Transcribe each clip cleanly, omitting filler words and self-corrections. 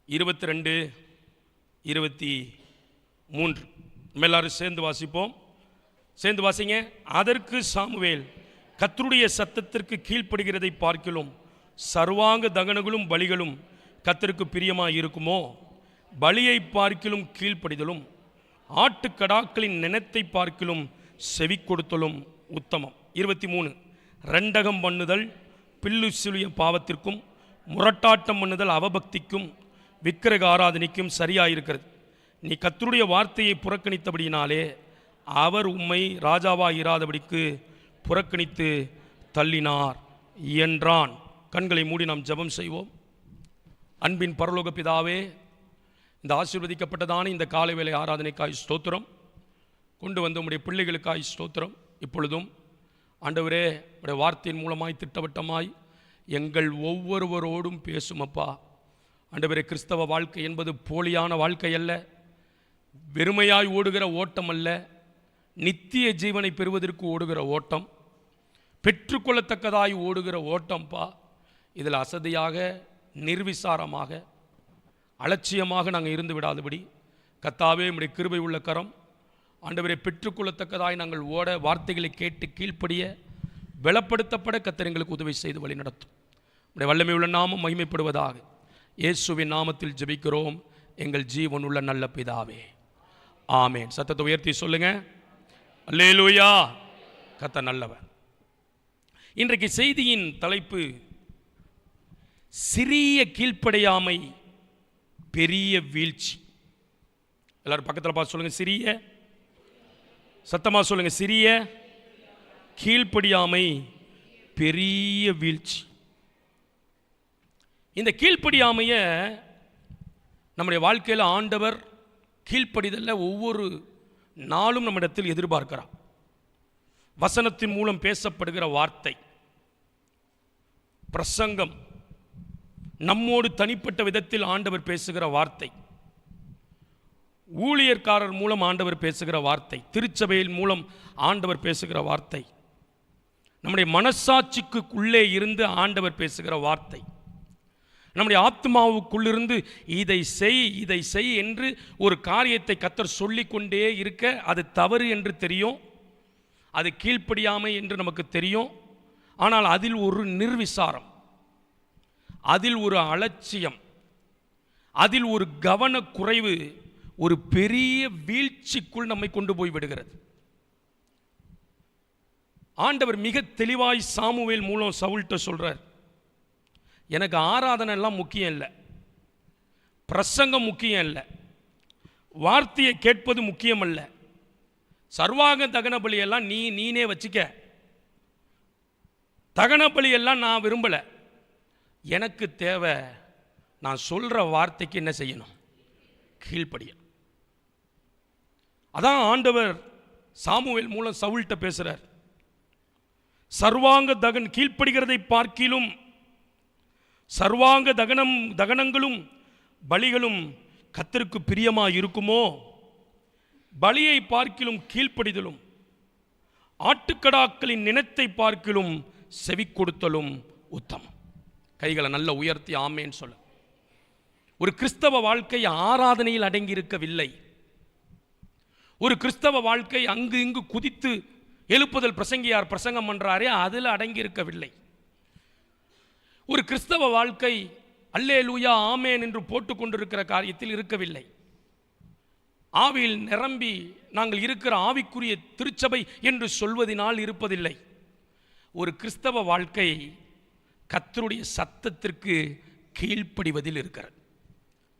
22, 23 எல்லாரும் சேர்ந்து வாசிப்போம். சேர்ந்து வாசிங்க. அதற்கு சாமுவேல், கர்த்தருடைய சத்தத்திற்கு கீழ்ப்படுகிறதை பார்க்கிலும் சர்வாங்க தகனங்களும் பலிகளும் கர்த்தருக்கு பிரியமாக இருக்குமோ? பலியை பார்க்கிலும் கீழ்ப்படிதலும் ஆட்டுக்கடாக்களின் நினத்தை பார்க்கிலும் செவி கொடுத்தலும் உத்தமம். 23 ரெண்டகம் பண்ணுதல் பில்லு சிலுய பாவத்திற்கும் முரட்டாட்டம் பண்ணுதல் அவபக்திக்கும் விக்கிரக ஆராதனைக்கும் சரியாயிருக்கிறது. நீ கர்த்தருடைய வார்த்தையை புறக்கணித்தபடியினாலே அவர் உம்மை ராஜாவாக இராதபடிக்கு புறக்கணித்து தள்ளினார் என்றான். கண்களை மூடி நாம் ஜெபம் செய்வோம். அன்பின் பரலோக பிதாவே, இந்த ஆசீர்வதிக்கப்பட்டதான இந்த காலை வேளை ஆராதனைக்காய் ஸ்தோத்திரம். கொண்டு வந்த உம்முடைய பிள்ளைகளுக்காய் ஸ்தோத்திரம். இப்பொழுதும் ஆண்டவரே, உடைய வார்த்தையின் மூலமாய் திட்டவட்டமாய் எங்கள் ஒவ்வொருவரோடும் பேசுமப்பா. ஆண்டவரே, கிறிஸ்தவ வாழ்க்கை என்பது போலியான வாழ்க்கை அல்ல, வெறுமையாய் ஓடுகிற ஓட்டம் அல்ல, நித்திய ஜீவனை பெறுவதற்கு ஓடுகிற ஓட்டம், பெற்றுக்கொள்ளத்தக்கதாய் ஓடுகிற ஓட்டம்ப்பா. இதில் அசதியாக, நிர்விசாரமாக, அலட்சியமாக நாங்கள் இருந்து விடாதபடி கர்த்தாவே, உம்முடைய கிருபை உள்ள கரம் ஆண்டவரை பெற்றுக்கொள்ளத்தக்கதாய் நாங்கள் ஓட, வார்த்தைகளை கேட்டு கீழ்ப்படிய, பலப்படுத்தப்பட கர்த்தர் எங்களுக்கு உதவி செய்து வழி நடத்தும். உம்முடைய வல்லமை உள்ள நாமம் மகிமைப்படுவதாக. இயேசுவின் நாமத்தில் ஜெபிக்கிறோம் எங்கள் ஜீவன் உள்ள நல்ல பிதாவே, ஆமேன். சத்தத்தை உயர்த்தி சொல்லுங்க, அல்லேலூயா. கர்த்தர் நல்லவர். இன்றைக்கு செய்தியின் தலைப்பு சிறிய கீழ்ப்படியாமை பெரிய வீழ்ச்சி. எல்லாரும் பக்கத்தில் பார்த்து சொல்லுங்க, சிறிய, சத்தமா சொல்லுங்க, சிறிய கீழ்ப்படியாமை பெரிய வீழ்ச்சி. இந்த கீழ்ப்படியாமைய நம்முடைய வாழ்க்கையில் ஆண்டவர் கீழ்ப்படிதல்ல ஒவ்வொரு நாளும் நம்மிடத்தில் எதிர்பார்க்கிறார். வசனத்தின் மூலம் பேசப்படுகிற வார்த்தை, பிரசங்கம், நம்மோடு தனிப்பட்ட விதத்தில் ஆண்டவர் பேசுகிற வார்த்தை, ஊழியர்காரர் மூலம் ஆண்டவர் பேசுகிற வார்த்தை, திருச்சபையின் மூலம் ஆண்டவர் பேசுகிற வார்த்தை, நம்முடைய மனசாட்சிக்கு உள்ளே இருந்து ஆண்டவர் பேசுகிற வார்த்தை, நம்முடைய ஆத்மாவுக்குள்ளிருந்து இதை செய் இதை செய் என்று ஒரு காரியத்தை கர்த்தர் சொல்லிக்கொண்டே இருக்க, அது தவறு என்று தெரியும், அது கீழ்ப்படியாமை என்று நமக்கு தெரியும். ஆனால் அதில் ஒரு நிர்விசாரம், அதில் ஒரு அலட்சியம், அதில் ஒரு கவனக்குறைவு ஒரு பெரிய வீழ்ச்சிக்குள் நம்மை கொண்டு போய் விடுகிறது. ஆண்டவர் மிக தெளிவாய் சாமுவேல் மூலம் சவுல்கிட்ட சொல்றார், எனக்கு ஆராதனை எல்லாம் முக்கியம் இல்லை, பிரசங்கம் முக்கியம் இல்லை, வார்த்தையை கேட்பது முக்கியம் அல்ல, சர்வாங்க தகன பலியெல்லாம் நீனே வச்சுக்க, தகன பலியெல்லாம் நான் விரும்பலை, எனக்கு தேவை நான் சொல்கிற வார்த்தைக்கு என்ன செய்யணும், கீழ்ப்படிய. அதான் ஆண்டவர் சாமுவேல் மூலம் சவுல்கிட்ட பேசுகிறார். சர்வாங்க தகன் கீழ்ப்படுகிறதை பார்க்கிலும் சர்வாங்க தகனங்களும் பலிகளும் கர்த்தருக்கு பிரியமாக இருக்குமோ? பலியை பார்க்கிலும் கீழ்ப்படிதலும் ஆட்டுக்கடாக்களின் நினத்தை பார்க்கிலும் செவி கொடுத்தலும் உத்தமம். கைகளை நல்ல உயர்த்தி ஆமேன்னு சொல்ல. ஒரு கிறிஸ்தவ வாழ்க்கை ஆராதனையில் அடங்கி இருக்கவில்லை. ஒரு கிறிஸ்தவ வாழ்க்கை அங்கு இங்கு குதித்து எழுப்புதல் பிரசங்கியார் பிரசங்கம் பண்றாரே அதில் அடங்கி இருக்கவில்லை. ஒரு கிறிஸ்தவ வாழ்க்கை அல்லேலூயா ஆமேன் என்று போட்டுக்கொண்டிருக்கிற காரியத்தில் இருக்கவில்லை. ஆவியில் நிரம்பி நாங்கள் இருக்கிற ஆவிக்குரிய திருச்சபை என்று சொல்வதனால் இருப்பதில்லை. ஒரு கிறிஸ்தவ வாழ்க்கை கர்த்தருடைய சத்தத்திற்கு கீழ்ப்படிவதில் இருக்கிறது.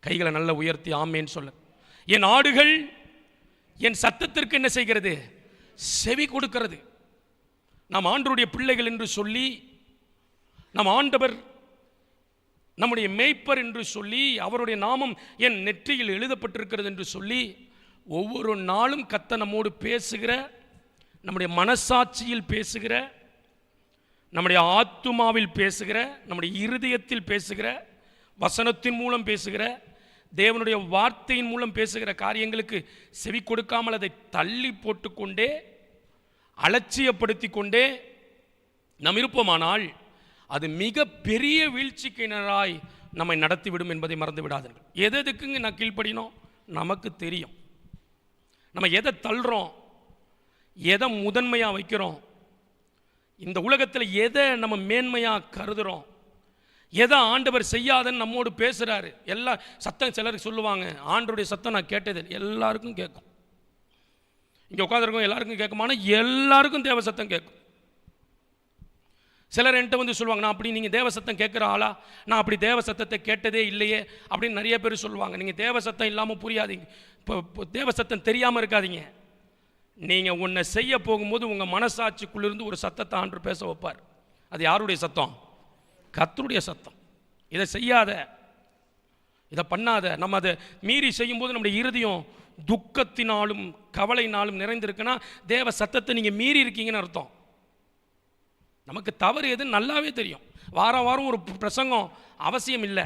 கைகளை நல்ல உயர்த்தி ஆமேன் சொல்ல. என் ஆடுகள் என் சத்தத்திற்கு என்ன செய்கிறது? செவி கொடுக்கிறது. நாம் ஆண்டவருடைய பிள்ளைகள் என்று சொல்லி, நம் ஆண்டவர் நம்முடைய மேய்ப்பர் என்று சொல்லி, அவருடைய நாமம் என் நெற்றியில் எழுதப்பட்டிருக்கிறது என்று சொல்லி, ஒவ்வொரு நாளும் கர்த்தர் நம்மோடு பேசுகிற, நம்முடைய மனசாட்சியில் பேசுகிற, நம்முடைய ஆத்துமாவில் பேசுகிற, நம்முடைய இருதயத்தில் பேசுகிற, வசனத்தின் மூலம் பேசுகிற, தேவனுடைய வார்த்தையின் மூலம் பேசுகிற காரியங்களுக்கு செவி கொடுக்காமல் அதை தள்ளி போட்டுக்கொண்டே அலட்சியப்படுத்தி கொண்டே நாம் இருப்போமானால் அது மிக பெரிய வீழ்ச்சிக்கினராய் நம்மை நடத்திவிடும் என்பதை மறந்து விடாதீர்கள். எதுக்குங்க நான் கீழ்ப்படினோம்? நமக்கு தெரியும். நம்ம எதை தள்ளுறோம், எதை முதன்மையாக வைக்கிறோம், இந்த உலகத்தில் எதை நம்ம மேன்மையாக கருதுகிறோம், எதை ஆண்டவர் செய்யாதன்னு நம்மோடு பேசுகிறாரு. எல்லா சத்தம் சிலருக்கு சொல்லுவாங்க, ஆண்டவருடைய சத்தம் நான் கேட்டது எல்லாருக்கும் கேட்கும். இங்கே உட்காந்துருக்கோம் எல்லாருக்கும் கேட்குமானா எல்லாருக்கும் தேவ சத்தம் கேட்கும். சிலர் என்கிட்ட வந்து சொல்லுவாங்க, நான் அப்படி நீங்கள் தேவ சத்தம் கேட்குற ஆளா, நான் அப்படி தேவ சத்தத்தை கேட்டதே இல்லையே அப்படின்னு நிறைய பேர் சொல்லுவாங்க. நீங்கள் தேவ சத்தம் இல்லாமல் புரியாதீங்க, இப்போ தேவ சத்தம் தெரியாமல் இருக்காதீங்க. நீங்கள் உன்னை செய்ய போகும்போது உங்கள் மனசாட்சிக்குள்ளிருந்து ஒரு சத்தத்தை ஆண்டவர் பேச வைப்பார். அது யாருடைய சத்தம்? கர்த்தருடைய சத்தம். இதை செய்யாத, இதை பண்ணாத. நம்ம அதை மீறி செய்யும்போது நம்முடைய இருதயம் துக்கத்தினாலும் கவலையினாலும் நிறைந்திருக்குன்னா தேவ சத்தத்தை நீங்கள் மீறி இருக்கீங்கன்னு அர்த்தம். நமக்கு தவறு எதுன்னு நல்லாவே தெரியும். வாரம் வாரம் ஒரு பிரசங்கம் அவசியம் இல்லை,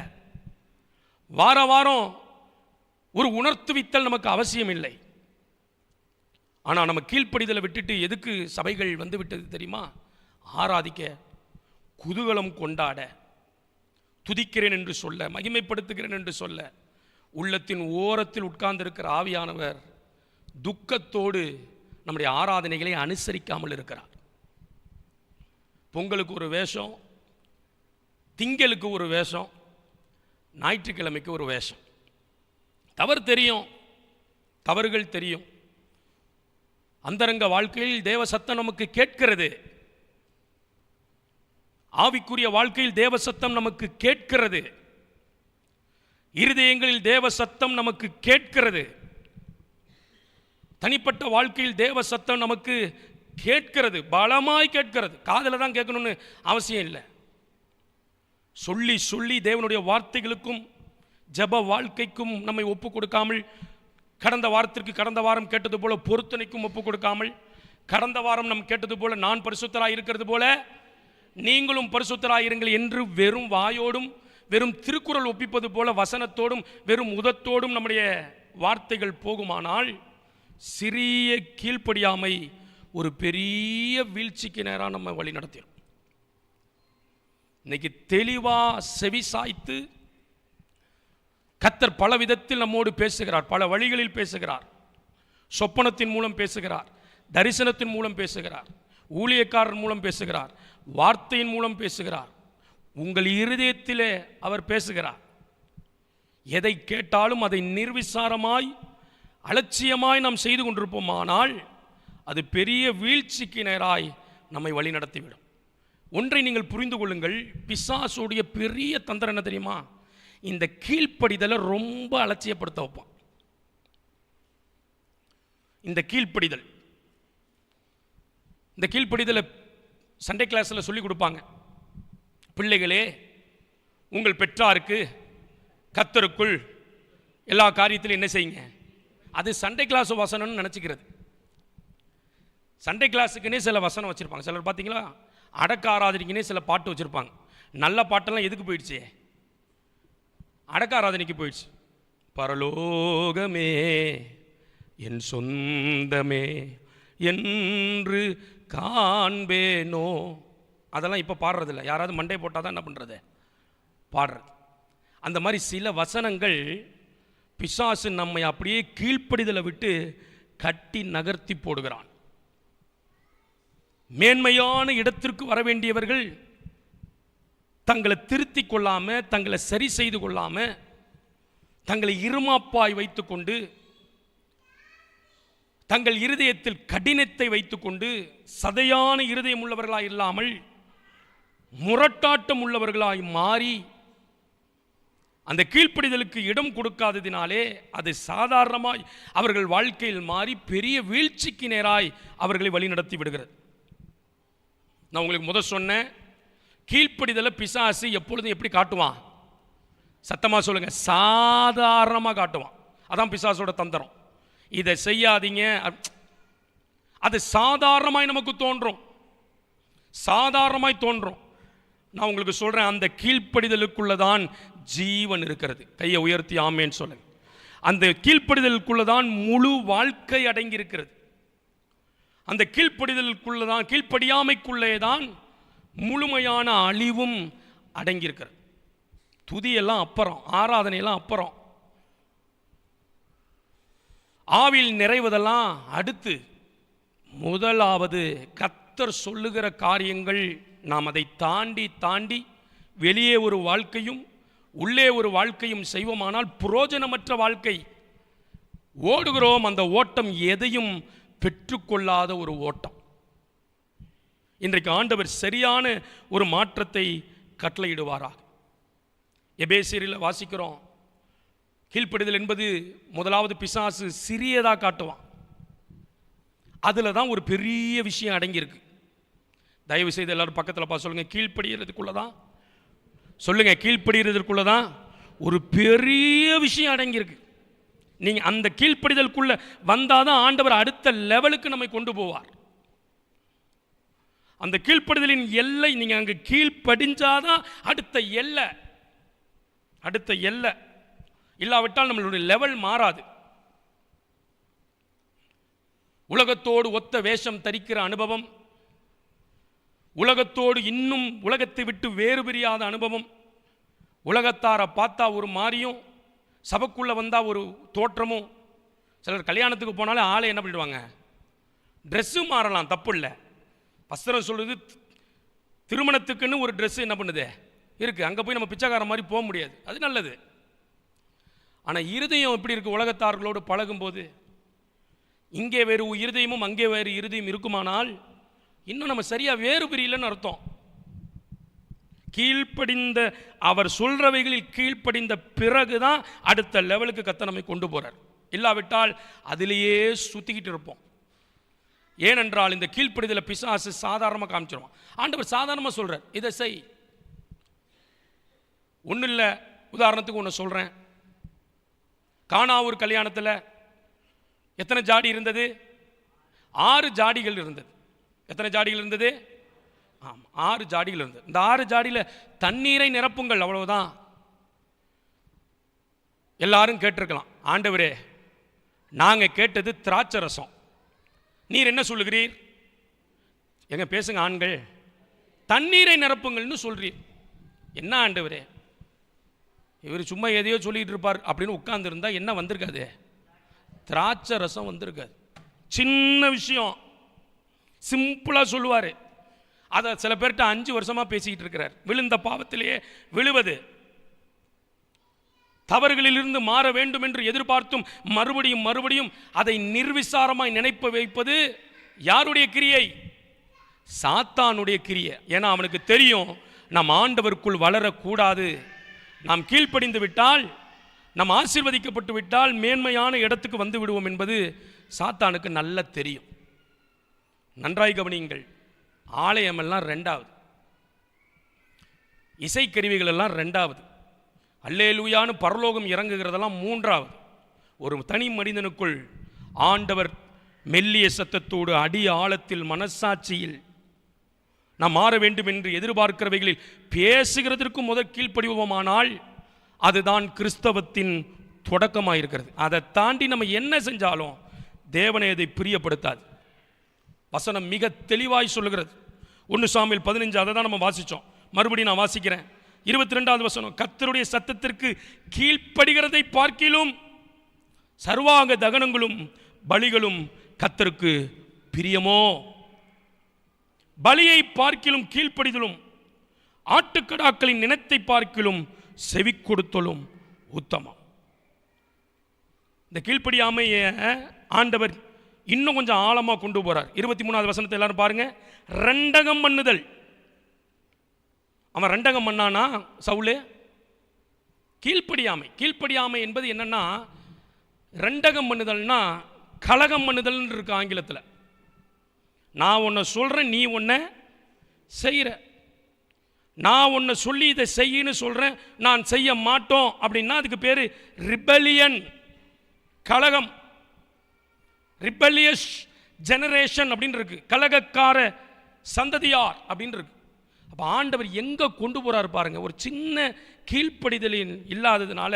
வாரம் வாரம் ஒரு உணர்த்துவித்தல் நமக்கு அவசியம் இல்லை. ஆனால் நம்ம கீழ்ப்படிதலை விட்டுட்டு எதுக்கு சபைகள் வந்து விட்டது தெரியுமா? ஆராதிக்க, குதூகலம் கொண்டாட, துதிக்கிறேன் என்று சொல்ல, மகிமைப்படுத்துகிறேன் என்று சொல்ல. உள்ளத்தின் ஓரத்தில் உட்கார்ந்திருக்கிற ஆவியானவர் துக்கத்தோடு நம்முடைய ஆராதனைகளை அனுசரிக்காமல் இருக்கிறார். பொங்கலுக்கு ஒரு வேஷம், திங்களுக்கு ஒரு வேஷம், ஞாயிற்றுக்கிழமைக்கு ஒரு வேஷம். தவறு தெரியும், தவறுகள் தெரியும். அந்தரங்க வாழ்க்கையில் தேவ சத்தம் நமக்கு கேட்கிறது, ஆவிக்குரிய வாழ்க்கையில் தேவ சத்தம் நமக்கு கேட்கிறது, இருதயங்களில் தேவ சத்தம் நமக்கு கேட்கிறது, தனிப்பட்ட வாழ்க்கையில் தேவ சத்தம் நமக்கு கேட்கிறது, பலமாய் கேட்கிறது. காதில் தான் கேட்கணும்னு அவசியம் இல்லை. சொல்லி சொல்லி தேவனுடைய வார்த்தைகளுக்கும் ஜெப வாழ்க்கைக்கும் நம்மை ஒப்பு கொடுக்காமல், கடந்த வாரம் கேட்டது போல பொருத்தனைக்கும் ஒப்பு கொடுக்காமல், கடந்த வாரம் நம்ம கேட்டது போல நான் பரிசுத்தராய் இருக்கிறது போல நீங்களும் பரிசுத்தராயிருங்கள் என்று வெறும் வாயோடும் வெறும் திருக்குறள் ஒப்பிப்பது போல வசனத்தோடும் வெறும் உதத்தோடும் நம்முடைய வார்த்தைகள் போகுமானால் சிறிய கீழ்ப்படியாமை ஒரு பெரிய வீழ்ச்சிக்கு நேராக நம்ம வழி நடத்திடும். இன்னைக்கு தெளிவா செவி சாய்த்து கர்த்தர் பல விதத்தில் நம்மோடு பேசுகிறார், பல வழிகளில் பேசுகிறார். சொப்பனத்தின் மூலம் பேசுகிறார், தரிசனத்தின் மூலம் பேசுகிறார், ஊழியக்காரர் மூலம் பேசுகிறார், வார்த்தையின் மூலம் பேசுகிறார். உங்கள் இருதயத்திலே அவர் பேசுகிறார். எதை கேட்டாலும் அதை நிர்விசாரமாய் அலட்சியமாய் நாம் செய்து கொண்டிருப்போமானால் அது பெரிய வீழ்ச்சிக்கு நேராய் நம்மை வழி நடத்திவிடும். ஒன்றை நீங்கள் புரிந்து கொள்ளுங்கள், பிசாசுடைய பெரிய தந்திரம் என்ன தெரியுமா? இந்த கீழ்ப்படிதலை ரொம்ப அலட்சியப்படுத்த வைப்பான். இந்த கீழ்ப்படிதலை சண்டே கிளாஸில் சொல்லி கொடுப்பாங்க. பிள்ளைகளே, உங்கள் பெற்றாருக்கு கர்த்தருக்குள் எல்லா காரியத்திலும் என்ன செய்யுங்க. அது சண்டே கிளாஸ் வசனம்னு நினச்சிக்கிறது. சண்டே கிளாஸுக்குன்னே சில வசனம் வச்சுருப்பாங்க. சிலர் பார்த்தீங்களா, அடக்க ஆராதனைக்குன்னே சில பாட்டு வச்சுருப்பாங்க. நல்ல பாட்டெல்லாம் எதுக்கு போயிடுச்சு? அடக்க ஆராதனைக்கு போயிடுச்சு. பரலோகமே என் சொந்தமே என்று காண்பேனோ, அதெல்லாம் இப்போ பாடுறதில்ல. யாராவது மண்டை போட்டால் தான் என்ன பண்ணுறது, பாடுறது. அந்த மாதிரி சில வசனங்கள் பிசாசு நம்மை அப்படியே கீழ்ப்படிதலை விட்டு கட்டி நகர்த்தி போடுகிறான். மேன்மையான இடத்திற்கு வர வேண்டியவர்கள் தங்களை திருத்தி கொள்ளாம, தங்களை சரி செய்து கொள்ளாம, தங்களை இருமாப்பாய் வைத்துக்கொண்டு, தங்கள் இருதயத்தில் கடினத்தை வைத்துக்கொண்டு, சதையான இருதயம் உள்ளவர்களாய் இல்லாமல் முரட்டாட்டம் உள்ளவர்களாய் மாறி அந்த கீழ்ப்படிதலுக்கு இடம் கொடுக்காததினாலே அது சாதாரணமாய் அவர்கள் வாழ்க்கையில் மாறி பெரிய வீழ்ச்சிக்கு நேராய் அவர்களை வழிநடத்தி விடுகிறது. நான் உங்களுக்கு சொன்னேன், கீழ்ப்படிதலை பிசாசு எப்பொழுதும் எப்படி காட்டுவான்? சத்தமாக சொல்லுங்க, சாதாரணமாக காட்டுவான். அதான் பிசாசோட தந்திரம். இதை செய்யாதீங்க, அது சாதாரணமாய் நமக்கு தோன்றும், சாதாரணமாய் தோன்றும். நான் உங்களுக்கு சொல்றேன், அந்த கீழ்ப்படிதலுக்குள்ளதான் ஜீவன் இருக்கிறது. கையை உயர்த்தி ஆமேன்னு சொல்லுங்க. அந்த கீழ்ப்படிதலுக்குள்ளதான் முழு வாழ்க்கை அடங்கி இருக்கிறது. அந்த கீழ்ப்படிதலுக்குள்ளதான், கீழ்ப்படியாமைக்குள்ளே தான் முழுமையான அழிவும் அடங்கியிருக்கிறது. துதியெல்லாம் அப்புறம், ஆராதனையெல்லாம் அப்புறம், ஆவில் நிறைவதெல்லாம் அடுத்து. முதலாவது கர்த்தர் சொல்லுகிற காரியங்கள் நாம் அதை தாண்டி தாண்டி வெளியே ஒரு வாழ்க்கையும் உள்ளே ஒரு வாழ்க்கையும் செய்வோமானால் புரோஜனமற்ற வாழ்க்கை ஓடுகிறோம். அந்த ஓட்டம் எதையும் பெற்றுக்கொள்ளாத ஒரு ஓட்டம். இன்றைக்கு ஆண்டவர் சரியான ஒரு மாற்றத்தை கட்டளையிடுவாராக. எபேசியரில் வாசிக்கிறோம், கீழ்ப்படிதல் என்பது முதலாவது பிசாசு சிறியதாக காட்டுவான். அதில் தான் ஒரு பெரிய விஷயம் அடங்கியிருக்கு. தயவு செய்து எல்லாரும் பக்கத்தில் சொல்லுங்க, கீழ்ப்படுகிறதுக்குள்ளதான் சொல்லுங்க, கீழ்ப்படுகிறதுக்குள்ளதான் ஒரு பெரிய விஷயம் அடங்கியிருக்கு. நீங்கள் அந்த கீழ்ப்படிதலுக்குள்ள வந்தாதான் ஆண்டவர் அடுத்த லெவலுக்கு நம்மை கொண்டு போவார். அந்த கீழ்ப்படிதலின் எல்லை, நீங்கள் அங்கே கீழ்ப்படிஞ்சாதான் அடுத்த எல்லை. அடுத்த எல்லை இல்லாவிட்டால் நம்மளுடைய லெவல் மாறாது. உலகத்தோடு ஒத்த வேஷம் தரிக்கிற அனுபவம், உலகத்தோடு இன்னும் உலகத்தை விட்டு வேறு பிரியாத அனுபவம், உலகத்தாரை பார்த்தா ஒரு மாதிரியும் சபைக்குள்ளே வந்தால் ஒரு தோற்றமும். சிலர் கல்யாணத்துக்கு போனாலே ஆளை என்ன பண்ணிடுவாங்க, ட்ரெஸ்ஸு மாறலாம், தப்பு இல்லை. வஸ்திரம் சொல்லுது, திருமணத்துக்குன்னு ஒரு ட்ரெஸ்ஸு என்ன பண்ணுது இருக்குது. அங்கே போய் நம்ம பிச்சைக்கார மாதிரி போக முடியாது, அது நல்லது. ஆனால் இருதயம் எப்படி இருக்குது, உலகத்தார்களோடு பழகும்போது இங்கே வேறு இருதயமும் அங்கே வேறு இருதயம் இருக்குமானால் இன்னும் நம்ம சரியாக வேறு பிரியலன்னு அர்த்தம். கீழ்ப்படிந்த அவர் சொல்றவைகளில் கீழ்ப்படிந்த பிறகுதான் அடுத்த லெவலுக்கு கர்த்தர் நம்மை கொண்டு போறார். இல்லாவிட்டால் அதிலேயே சுத்திக்கிட்டு இருப்போம். ஏனென்றால் இந்த கீழ்ப்படிதலை பிசாசு சாதாரணமாக காமிச்சிருவான். ஆண்டவர் சாதாரணமாக சொல்றார், இதை செய். ஒன்றும் இல்லை, உதாரணத்துக்கு ஒன்று சொல்கிறேன். கானாவூர் கல்யாணத்தில் எத்தனை ஜாடி இருந்தது? 6 ஜாடிகள் இருந்தது. எத்தனை ஜாடிகள் இருந்தது? ஆமாம், 6 ஜாடிகள் இருந்தது. இந்த 6 ஜாடியில் தண்ணீரை நிரப்புங்கள், அவ்வளவுதான். எல்லாரும் கேட்டிருக்கலாம், ஆண்டவரே நாங்கள் கேட்டது திராட்சை ரசம், நீர் என்ன சொல்லுகிறீர்? எங்க பேசுங்க ஆண்கள், தண்ணீரை நிரப்புங்கள்னு சொல்றீர். என்ன ஆண்டவரே, இவர் சும்மா எதையோ சொல்லிட்டு இருப்பார் அப்படின்னு உட்கார்ந்துருந்தா என்ன வந்திருக்காது? திராட்சை ரசம் வந்திருக்காது. சின்ன விஷயம், சிம்பிளா சொல்லுவார். அதை சில பேர்கிட்ட 5 வருஷமா பேசிக்கிட்டு இருக்கிறார். விழுந்த பாவத்திலேயே விழுவது, தவறுகளிலிருந்து மாற வேண்டும் என்று எதிர்பார்த்தும் மறுபடியும் மறுபடியும் அதை நிர்விசாரமாய் நினைப்ப வைப்பது யாருடைய கிரியை? சாத்தானுடைய கிரியை. ஏன்னா அவனுக்கு தெரியும், நம் ஆண்டவருக்குள் வளரக்கூடாது. நாம் கீழ்ப்படிந்து விட்டால், நாம் ஆசீர்வதிக்கப்பட்டு விட்டால் மேன்மையான இடத்துக்கு வந்து விடுவோம் என்பது சாத்தானுக்கு நல்ல தெரியும். நன்றாய் கவனியுங்கள். ஆலயமெல்லாம் 2வது, இசைக்கருவிகள் எல்லாம் 2வது, அல்லேலூயான்னு பரலோகம் இறங்குகிறதெல்லாம் 3வது. ஒரு தனி மனிதனுக்குள் ஆண்டவர் மெல்லிய சத்தத்தோடு அடி ஆழத்தில் மனசாட்சியில் நாம் மாற வேண்டும் என்று எதிர்பார்க்கிறவைகளில் பேசுகிறதற்கு முதல் கீழ்ப்படிவோமானால் அதுதான் கிறிஸ்தவத்தின் தொடக்கமாக இருக்கிறது. அதை தாண்டி நம்ம என்ன செஞ்சாலும் தேவனை அதை பிரியப்படுத்தாது. வசனம் மிக தெளிவாய் சொல்லுகிறது. 1 சாமுவேல் 15, அதை தான் நம்ம வாசித்தோம். மறுபடியும் நான் வாசிக்கிறேன். 22வது வசனம், கர்த்தருடைய சத்தத்திற்கு கீழ்ப்படுகிறதை பார்க்கிலும் சர்வாங்க தகனங்களும் பலிகளும் கர்த்தருக்கு பிரியமோ. பலியை பார்க்கிலும் கீழ்ப்படிதலும், ஆட்டுக்கடாக்களின் நினத்தை பார்க்கிலும் செவி கொடுத்தலும் உத்தமம். இந்த கீழ்ப்படியாமைய ஆண்டவர் இன்னும் கொஞ்சம் ஆழமாக கொண்டு போறார். 23வது வசனத்தை எல்லாரும் பாருங்க. ரெண்டகம் பண்ணுதல். அவன் ரெண்டகம் பண்ணானா சவுலு? கீழ்ப்படியாமை. கீழ்ப்படியாமை என்பது என்னன்னா, ரெண்டகம் பண்ணுதல்னா கலகம் பண்ணுதல் இருக்கு ஆங்கிலத்தில். நான் ஒன்றை சொல்கிறேன், நீ ஒன்றை செய்கிற. நான் ஒன்றை சொல்லி இதை செய்யன்னு சொல்கிறேன், நான் செய்ய மாட்டோம் அப்படின்னா அதுக்கு பேர் ரிபெலியன், கலகம். ரிபெலியஸ் ஜெனரேஷன் அப்படின்னு இருக்கு, கலகக்கார சந்ததியார் அப்படின்னு இருக்கு. அப்போ ஆண்டவர் எங்கே கொண்டு போகிறார் பாருங்க. ஒரு சின்ன கீழ்ப்படிதலின் இல்லாததுனால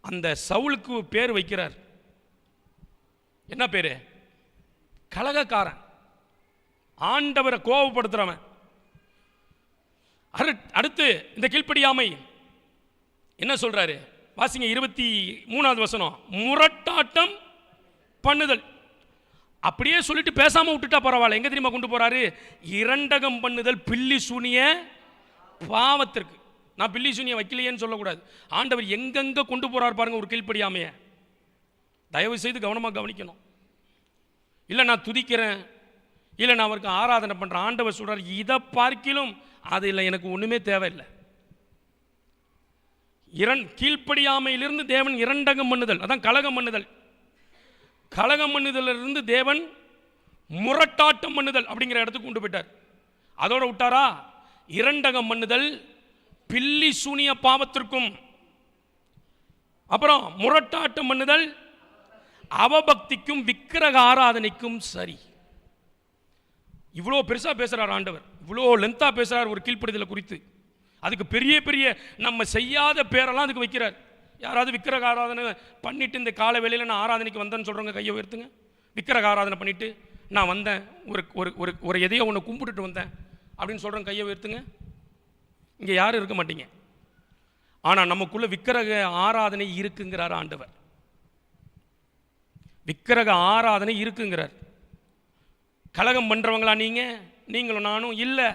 அந்த சவுலுக்கு பேர் வைக்கிறார். என்ன பேரு? கலகக்காரன், ஆண்டவரை கோபப்படுத்துறவன். அடுத்து இந்த கீழ்ப்படியாமை என்ன சொல்றாரு வாசிங்க, 23வது வசனம். முரட்டாட்டம் பண்ணுதல். அப்படியே சொல்லிட்டு பேசாம விட்டுட்டா பரவாயில்ல. எங்க தெரியுமா கொண்டு போறாரு? இரண்டகம் பண்ணுதல் பில்லி சூனிய பாவத்திற்கு. நான் பில்லி சூனிய வைக்கலையேன்னு சொல்லக்கூடாது. ஆண்டவர் எங்கெங்க கொண்டு போறார் பாருங்க ஒரு கீழ்ப்படியாமைய. தயவு செய்து கவனமாக கவனிக்கணும். இல்லை நான் துதிக்கிறேன், இல்லை நான் அவருக்கு ஆராதனை பண்றேன், ஆண்டவர் சொல்றார் இதை பார்க்கிலும் அது இல்லை, எனக்கு ஒண்ணுமே தேவையில்லை. கீழ்ப்படியாமையிலிருந்து தேவன் இரண்டகம் பண்ணுதல், அதான் கலகம் பண்ணுதல். கலகம் பண்ணுதலிருந்து தேவன் முரட்டாட்டம் பண்ணுதல் அப்படிங்கிற இடத்துக்கு கொண்டு போயிட்டார். அதோட விட்டாரா? இரண்டகம் பண்ணுதல் பில்லி சூனிய பாவத்திற்கும், அப்புறம் முரட்டாட்டம் பண்ணுதல் அவபக்திக்கும் விக்கிரக ஆராதனைக்கும் சரி. இவ்வளோ பெருசா பேசுறார் ஆண்டவர், இவ்வளோ லென்த்தா பேசுறார் ஒரு கீழ்ப்படிதலை குறித்து. அதுக்கு பெரிய பெரிய நம்ம செய்யாத பேரெல்லாம் அதுக்கு வைக்கிறார். யாராவது விக்கிரக ஆராதனை பண்ணிட்டு இந்த கால வேளையில் நான் ஆராதனைக்கு வந்தேன்னு சொல்றவங்க கையை உயர்த்துங்க. விக்கிரக ஆராதனை பண்ணிட்டு நான் வந்தேன், ஒரு ஒரு ஒரு எதையோ ஒன்று கும்பிட்டுட்டு வந்தேன் அப்படின்னு சொல்றவங்க கையை உயர்த்துங்க. இங்கே யாரும் இருக்க மாட்டீங்க. ஆனால் நமக்குள்ள விக்கிரக ஆராதனை இருக்குங்கிறார் ஆண்டவர். விக்கிரக ஆராதனை இருக்குங்கிறார். கலகம் பண்றவங்களா நீங்களும் நானும் இல்லை.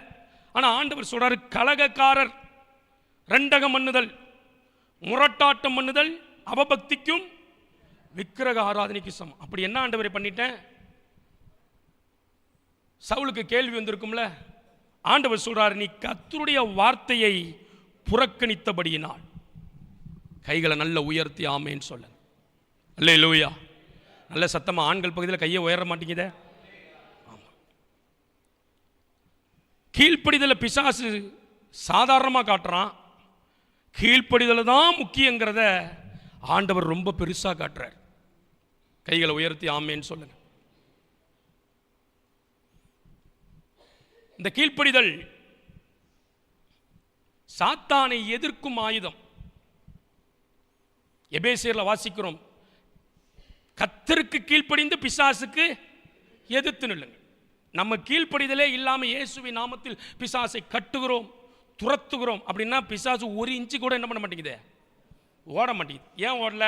ஆனால் ஆண்டவர் சொல்றாரு கலகக்காரர், ரெண்டகம் பண்ணுதல், முரட்டாட்டம் பண்ணுதல் அவபக்திக்கும் விக்கிரக ஆராதனைக்கு சமம். அப்படி என்ன ஆண்டவரை பண்ணிட்டேன்? சவுலுக்கு கேள்வி வந்திருக்கும்ல. ஆண்டவர் சொல்றாரு நீ கர்த்தருடைய வார்த்தையை புறக்கணித்தபடியினால். கைகளை நல்ல உயர்த்தி ஆமேன்னு சொல்ல. அல்லேலூயா. நல்ல சத்தமா ஆண்கள் பகுதியில் கையை உயர மாட்டேங்குதே. கீழ்ப்படிதலை பிசாசு சாதாரணமாக காட்டுறான், கீழ்ப்படிதல் தான் முக்கியங்கிறத ஆண்டவர் ரொம்ப பெருசாக காட்டுறார். கைகளை உயர்த்தி ஆமேன்னு சொல்லுங்க. இந்த கீழ்ப்படிதல் சாத்தானை எதிர்க்கும் ஆயுதம். எபேசியர்ல வாசிக்கிறோம், கர்த்தருக்கு கீழ்ப்படிந்து பிசாசுக்கு எதிர்த்து நில்லுங்க. நம்ம கீழ்ப்படிதலே இல்லாம இயேசுவின் நாமத்தில் பிசாசை கட்டுகிறோம், துரத்துகிறோம் அப்படின்னா பிசாசு ஒரு இன்ச்சு கூட என்ன பண்ண மாட்டேங்குது, ஓட மாட்டேங்குது. ஏன் ஓடல?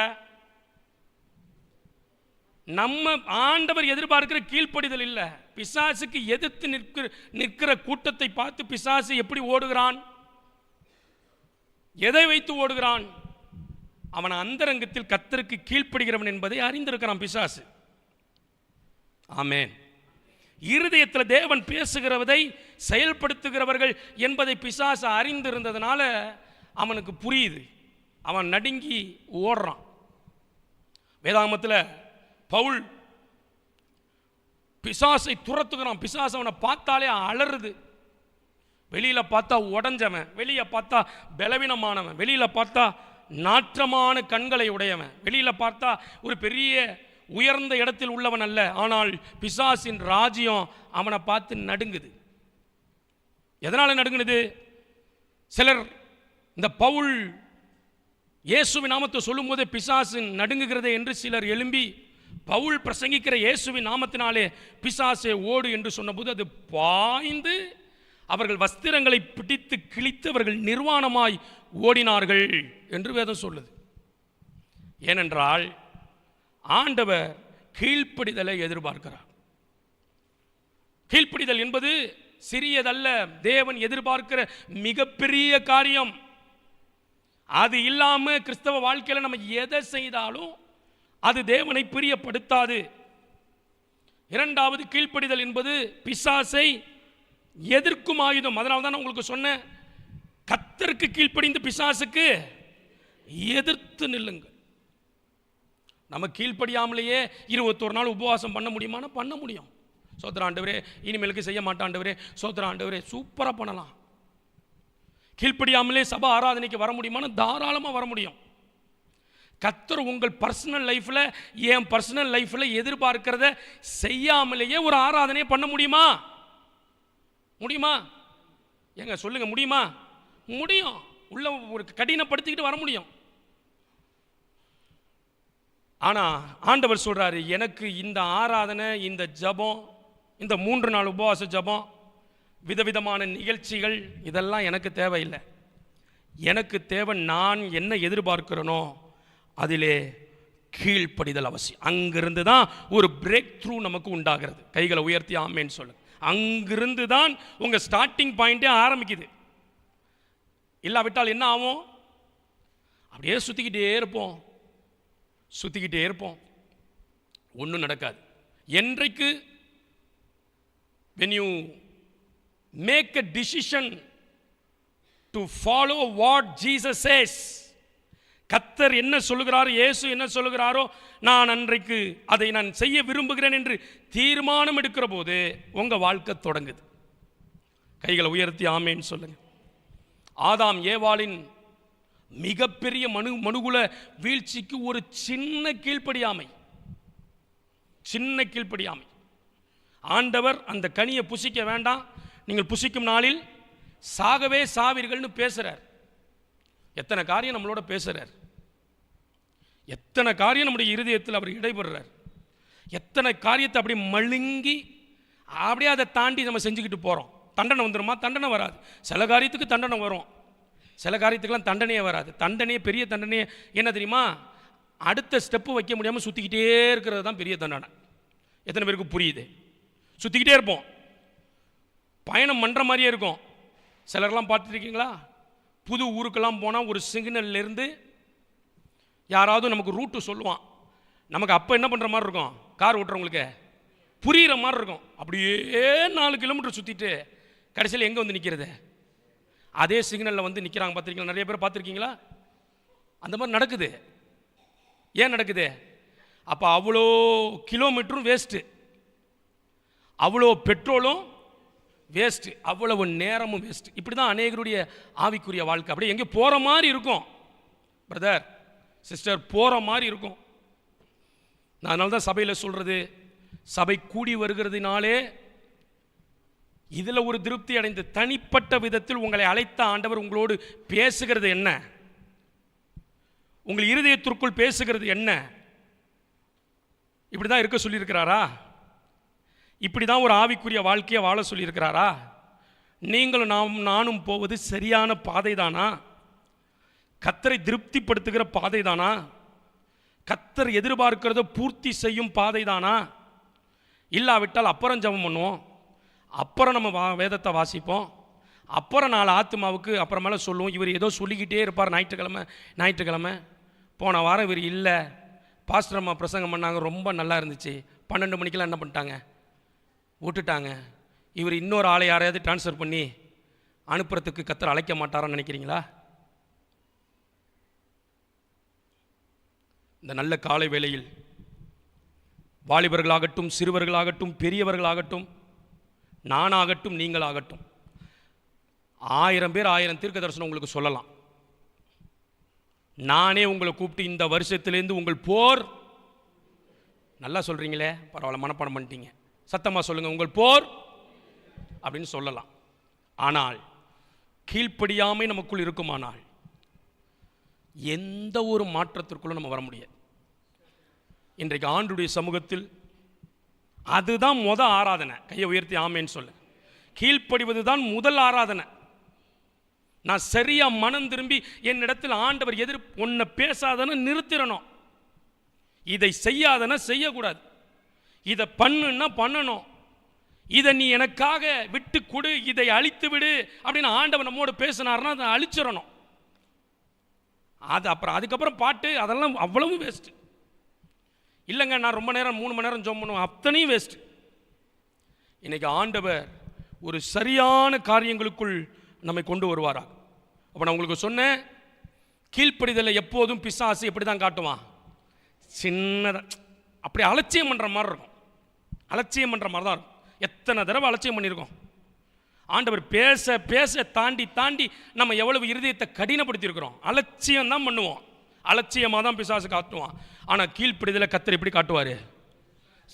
நம்ம ஆண்டவர் எதிர்பார்க்கிற கீழ்ப்படிதல் இல்லை. பிசாசுக்கு எதிர்த்து நிற்கிற கூட்டத்தை பார்த்து பிசாசு எப்படி ஓடுகிறான், எதை வைத்து ஓடுகிறான்? அவன் அந்தரங்கத்தில் கர்த்தருக்கு கீழ்ப்படுகிறவன் என்பதை அறிந்திருக்கிறான் பிசாசு. ஆமென். இருதயத்தில் தேவன் பேசுகிறதை செயல்படுத்துகிறவர்கள் என்பதை பிசாசு அறிந்திருந்ததுனால அவனுக்கு புரியுது, அவன் நடுங்கி ஓடுறான். வேதாகமத்தில் பவுல் பிசாசை துரத்துகிறான். பிசாசு அவனை பார்த்தாலே அலறுது. வெளியில பார்த்தா உடஞ்சவன், வெளியே பார்த்தா பலவீனமானவன், வெளியில பார்த்தா நாற்றமான கண்களை உடையவன், வெளியில பார்த்தா ஒரு பெரிய உயர்ந்த இடத்தில் உள்ளவன் அல்ல. ஆனால் பிசாசின் ராஜ்யம் அவனை பார்த்து நடுங்குது. எதனால நடுங்குது? சிலர் இந்த பவுல் இயேசுவின் நாமத்தை சொல்லும் போதே பிசாசு நடுங்குகிறது என்று சிலர் எழும்பி பவுல் பிரசங்கிக்கிற இயேசுவின் நாமத்தினாலே பிசாசே ஓடு என்று சொன்னபோது அது பாய்ந்து அவர்கள் வஸ்திரங்களை பிடித்து கிழித்து அவர்கள் நிர்வாணமாய் ஓடினார்கள் என்று வேதம் சொல்லுது. ஏனென்றால் ஆண்டவர் கீழ்ப்படிதலை எதிர்பார்க்கிறார். கீழ்ப்படிதல் என்பது சிறியதல்ல, தேவன் எதிர்பார்க்கிற மிகப்பெரிய காரியம். அது இல்லாம கிறிஸ்தவ வாழ்க்கையில் நம்ம எதை செய்தாலும் அது தேவனை பிரியப்படுத்தாது. இரண்டாவது, கீழ்ப்படிதல் என்பது பிசாசை எதிர்க்கும் ஆயுதம். அதனால தான் உங்களுக்கு சொன்னேன், கர்த்தருக்கு கீழ்ப்படிந்து பிசாசுக்கு எதிர்த்து நில்லுங்க. நம்ம கீழ்ப்படியாமலேயே 21 நாள் உபவாசம் பண்ண முடியுமானா பண்ண முடியும். சோத்திர ஆண்டவரே, இனிமேலுக்கு செய்ய மாட்டாண்டவரே, சோத்திர ஆண்டவரே, சூப்பராக பண்ணலாம். கீழ்ப்படியாமலே சபை ஆராதனைக்கு வர முடியுமானா தாராளமாக வர முடியும். கர்த்தர் உங்கள் பர்சனல் லைஃப்ல, என் பர்சனல் லைஃப்ல எதிர்பார்க்கிறத செய்யாமலேயே ஒரு ஆராதனையை பண்ண முடியுமா? முடியுமா? எங்க சொல்லுங்க, முடியுமா? முடியும். உள்ள ஒரு கடினப்படுத்திக்கிட்டு வர முடியும். ஆனா ஆண்டவர் சொல்றாரு, எனக்கு இந்த ஆராதனை, இந்த ஜபம், இந்த 3 நாள் உபவாச ஜபம், விதவிதமான நிகழ்ச்சிகள், இதெல்லாம் எனக்கு தேவையில்லை. எனக்கு தேவை நான் என்ன எதிர்பார்க்கிறேனோ அதிலே கீழ்ப்படிதல் அவசியம். அங்கிருந்து தான் ஒரு பிரேக் த்ரூ நமக்கு உண்டாகிறது. கைகளை உயர்த்தி ஆமேன்னு சொல்லு. அங்கிருந்து தான் உங்கள் ஸ்டார்டிங் பாயிண்டே ஆரம்பிக்குது. இல்லாவிட்டால் என்ன ஆகும்? அப்படியே சுற்றிக்கிட்டே இருப்போம், ஒன்றும் நடக்காது. என்றைக்கு when you make a decision to follow what Jesus says, கர்த்தர் என்ன சொல்லுகிறாரோ, இயேசு என்ன சொல்லுகிறாரோ, நான் அன்றைக்கு அதை நான் செய்ய விரும்புகிறேன் என்று தீர்மானம் எடுக்கிற போது உங்க வாழ்க்கை தொடங்குது. கைகளை உயர்த்தி ஆமேன்னு சொல்லுங்க. ஆதாம் ஏவாளின் மிகப்பெரிய மனுகுல வீழ்ச்சிக்கு ஒரு சின்ன கீழ்ப்படியாமை. ஆண்டவர் அந்த கனியை புசிக்க வேண்டாம், நீங்கள் புசிக்கும் நாளில் சாகவே சாவீர்கள்னு பேசுறார். எத்தனை காரியம் நம்மளோட பேசுறார், எத்தனை காரியம் நம்முடைய இருதயத்தில் அவர் இடைபெறுறார், எத்தனை காரியத்தை அப்படி மழுங்கி அப்படியே அதை தாண்டி நம்ம செஞ்சுக்கிட்டு போகிறோம். தண்டனை வந்துடுமா? தண்டனை வராது. சில காரியத்துக்கு தண்டனை வரும், சில காரியத்துக்கெல்லாம் தண்டனையே வராது. தண்டனையே பெரிய தண்டனையே என்ன தெரியுமா? அடுத்த ஸ்டெப்பு வைக்க முடியாமல் சுற்றிக்கிட்டே இருக்கிறது தான் பெரிய தண்டனை. எத்தனை பேருக்கு புரியுது? சுற்றிக்கிட்டே இருப்போம், பயணம் பண்ணுற மாதிரியே இருக்கும். சிலர்லாம் பார்த்துருக்கீங்களா? புது ஊருக்கெல்லாம் போனால் ஒரு சிக்னல்லேருந்து யாராவது நமக்கு ரூட்டு சொல்லுவான். நமக்கு அப்போ என்ன பண்ணுற மாதிரி இருக்கும்? கார் ஓட்டுறவங்களுக்கு புரிகிற மாதிரி இருக்கும். அப்படியே 4 கிலோமீட்டர் சுற்றிட்டு கடைசியில் எங்கே வந்து நிற்கிறது? அதே சிக்னலில் வந்து நிற்கிறாங்க. பார்த்துருக்கீங்களா? நிறைய பேர் பார்த்துருக்கீங்களா? அந்த மாதிரி நடக்குது. ஏன் நடக்குது? அப்போ அவ்வளோ கிலோமீட்டரும் வேஸ்ட்டு, அவ்வளோ பெட்ரோலும் வேஸ்ட்டு, அவ்வளவு நேரமும் வேஸ்ட்டு. இப்படி தான் அநேகருடைய ஆவிக்குரிய வாழ்க்கை. அப்படியே எங்கே போகிற மாதிரி இருக்கும் பிரதர் சிஸ்டர், போகிற மாதிரி இருக்கும். நான் அதனால தான் சபையில் சொல்கிறது, சபை கூடி வருகிறதுனாலே இதில் ஒரு திருப்தி அடைந்து தனிப்பட்ட விதத்தில் உங்களை அழைத்த ஆண்டவர் உங்களோடு பேசுகிறது என்ன, உங்கள் இருதயத்திற்குள் பேசுகிறது என்ன? இப்படி தான் இருக்க சொல்லியிருக்கிறாரா? இப்படி தான் ஒரு ஆவிக்குரிய வாழ்க்கையை வாழ சொல்லியிருக்கிறாரா? நீங்களும் நானும் போவது சரியான பாதை தானா? கர்த்தரை திருப்திப்படுத்துகிற பாதை தானா? கர்த்தர் எதிர்பார்க்கிறத பூர்த்தி செய்யும் பாதை தானா? இல்லாவிட்டால் அப்புறம் ஜெபம் பண்ணுவோம், அப்புறம் நம்ம வேதத்தை வாசிப்போம், அப்புறம் 4 ஆத்துமாவுக்கு அப்புறமேல சொல்லுவோம், இவர் ஏதோ சொல்லிக்கிட்டே இருப்பார் ஞாயிற்றுக்கிழமை. போன வாரம் இவர் இல்லை, பாஸ்டர் அம்மா பிரசங்கம் பண்ணாங்க, ரொம்ப நல்லா இருந்துச்சு, 12 மணிக்கெல்லாம் என்ன பண்ணிட்டாங்க? விட்டுட்டாங்க. இவர் இன்னொரு ஆளை யாரையாவது டிரான்ஸ்ஃபர் பண்ணி அனுப்புறதுக்கு கர்த்தர் அழைக்க மாட்டாரான்னு நினைக்கிறீங்களா? இந்த நல்ல காலை வேளையில் வாலிபர்களாகட்டும், சிறுவர்களாகட்டும், பெரியவர்களாகட்டும், நானாகட்டும், நீங்களாகட்டும், 1000 பேர் 1000 தீர்க்க தரிசனம் உங்களுக்கு சொல்லலாம். நானே உங்களை கூப்பிட்டு இந்த வருஷத்துலேருந்து உங்கள் போர், நல்லா சொல்கிறீங்களே, பரவாயில்ல, மனப்பாடம் பண்ணிட்டீங்க, சத்தமாக சொல்லுங்கள், உங்கள் போர் அப்படின்னு சொல்லலாம். ஆனால் கீழ்ப்படியாமை நமக்குள் இருக்குமானால் எந்த ஒரு மாற்றத்திற்குள்ள நம்ம வர முடியாது. இன்றைக்கு ஆண்டுடைய சமூகத்தில் அதுதான் ஆராதனை. கையை உயர்த்தி ஆமேன்னு சொல்லு. கீழ்ப்படிவது தான் முதல் ஆராதனை. நான் சரியா மனம் திரும்பி என்னிடத்தில் ஆண்டவர் ஒன்ன பேசாதன நிறுத்திடணும், இதை செய்யாதன செய்யக்கூடாது, இதை பண்ணுன்னா பண்ணணும், இதை நீ எனக்காக விட்டு கொடு, இதை அழித்து விடு அப்படின்னு ஆண்டவர் நம்மோடு பேசினார்னா அதை அழிச்சிடணும். அதுக்கப்புறம் பாட்டு அதெல்லாம் அவ்வளவு வேஸ்ட். இல்லைங்க நான் ரொம்ப நேரம் 3 மணி நேரம் ஜெபம் பண்ணுவேன், அத்தனையும் வேஸ்ட். இன்னைக்கு ஆண்டவர் ஒரு சரியான காரியங்களுக்குள் நம்மை கொண்டு வருவாரா? அப்போ நான் உங்களுக்கு சொன்னேன், கீழ்ப்படிதலை எப்போதும் பிசாசு எப்படி தான் காட்டுவான்? சின்னதாக அப்படி அலட்சியம் பண்ணுற மாதிரி இருக்கும், அலட்சியம் பண்ணுற மாதிரி தான் இருக்கும். எத்தனை தடவை அலட்சியம் பண்ணியிருக்கோம். ஆண்டவர் பேச பேச தாண்டி தாண்டி நம்ம எவ்வளவு இருதயத்தை கடினப்படுத்தியிருக்கிறோம். அலட்சியம் தான் பண்ணுவோம், அலட்சியமாக தான் பிசாசு காட்டுவான். ஆனால் கீழ்ப்படிதலை கர்த்தர் எப்படி காட்டுவார்?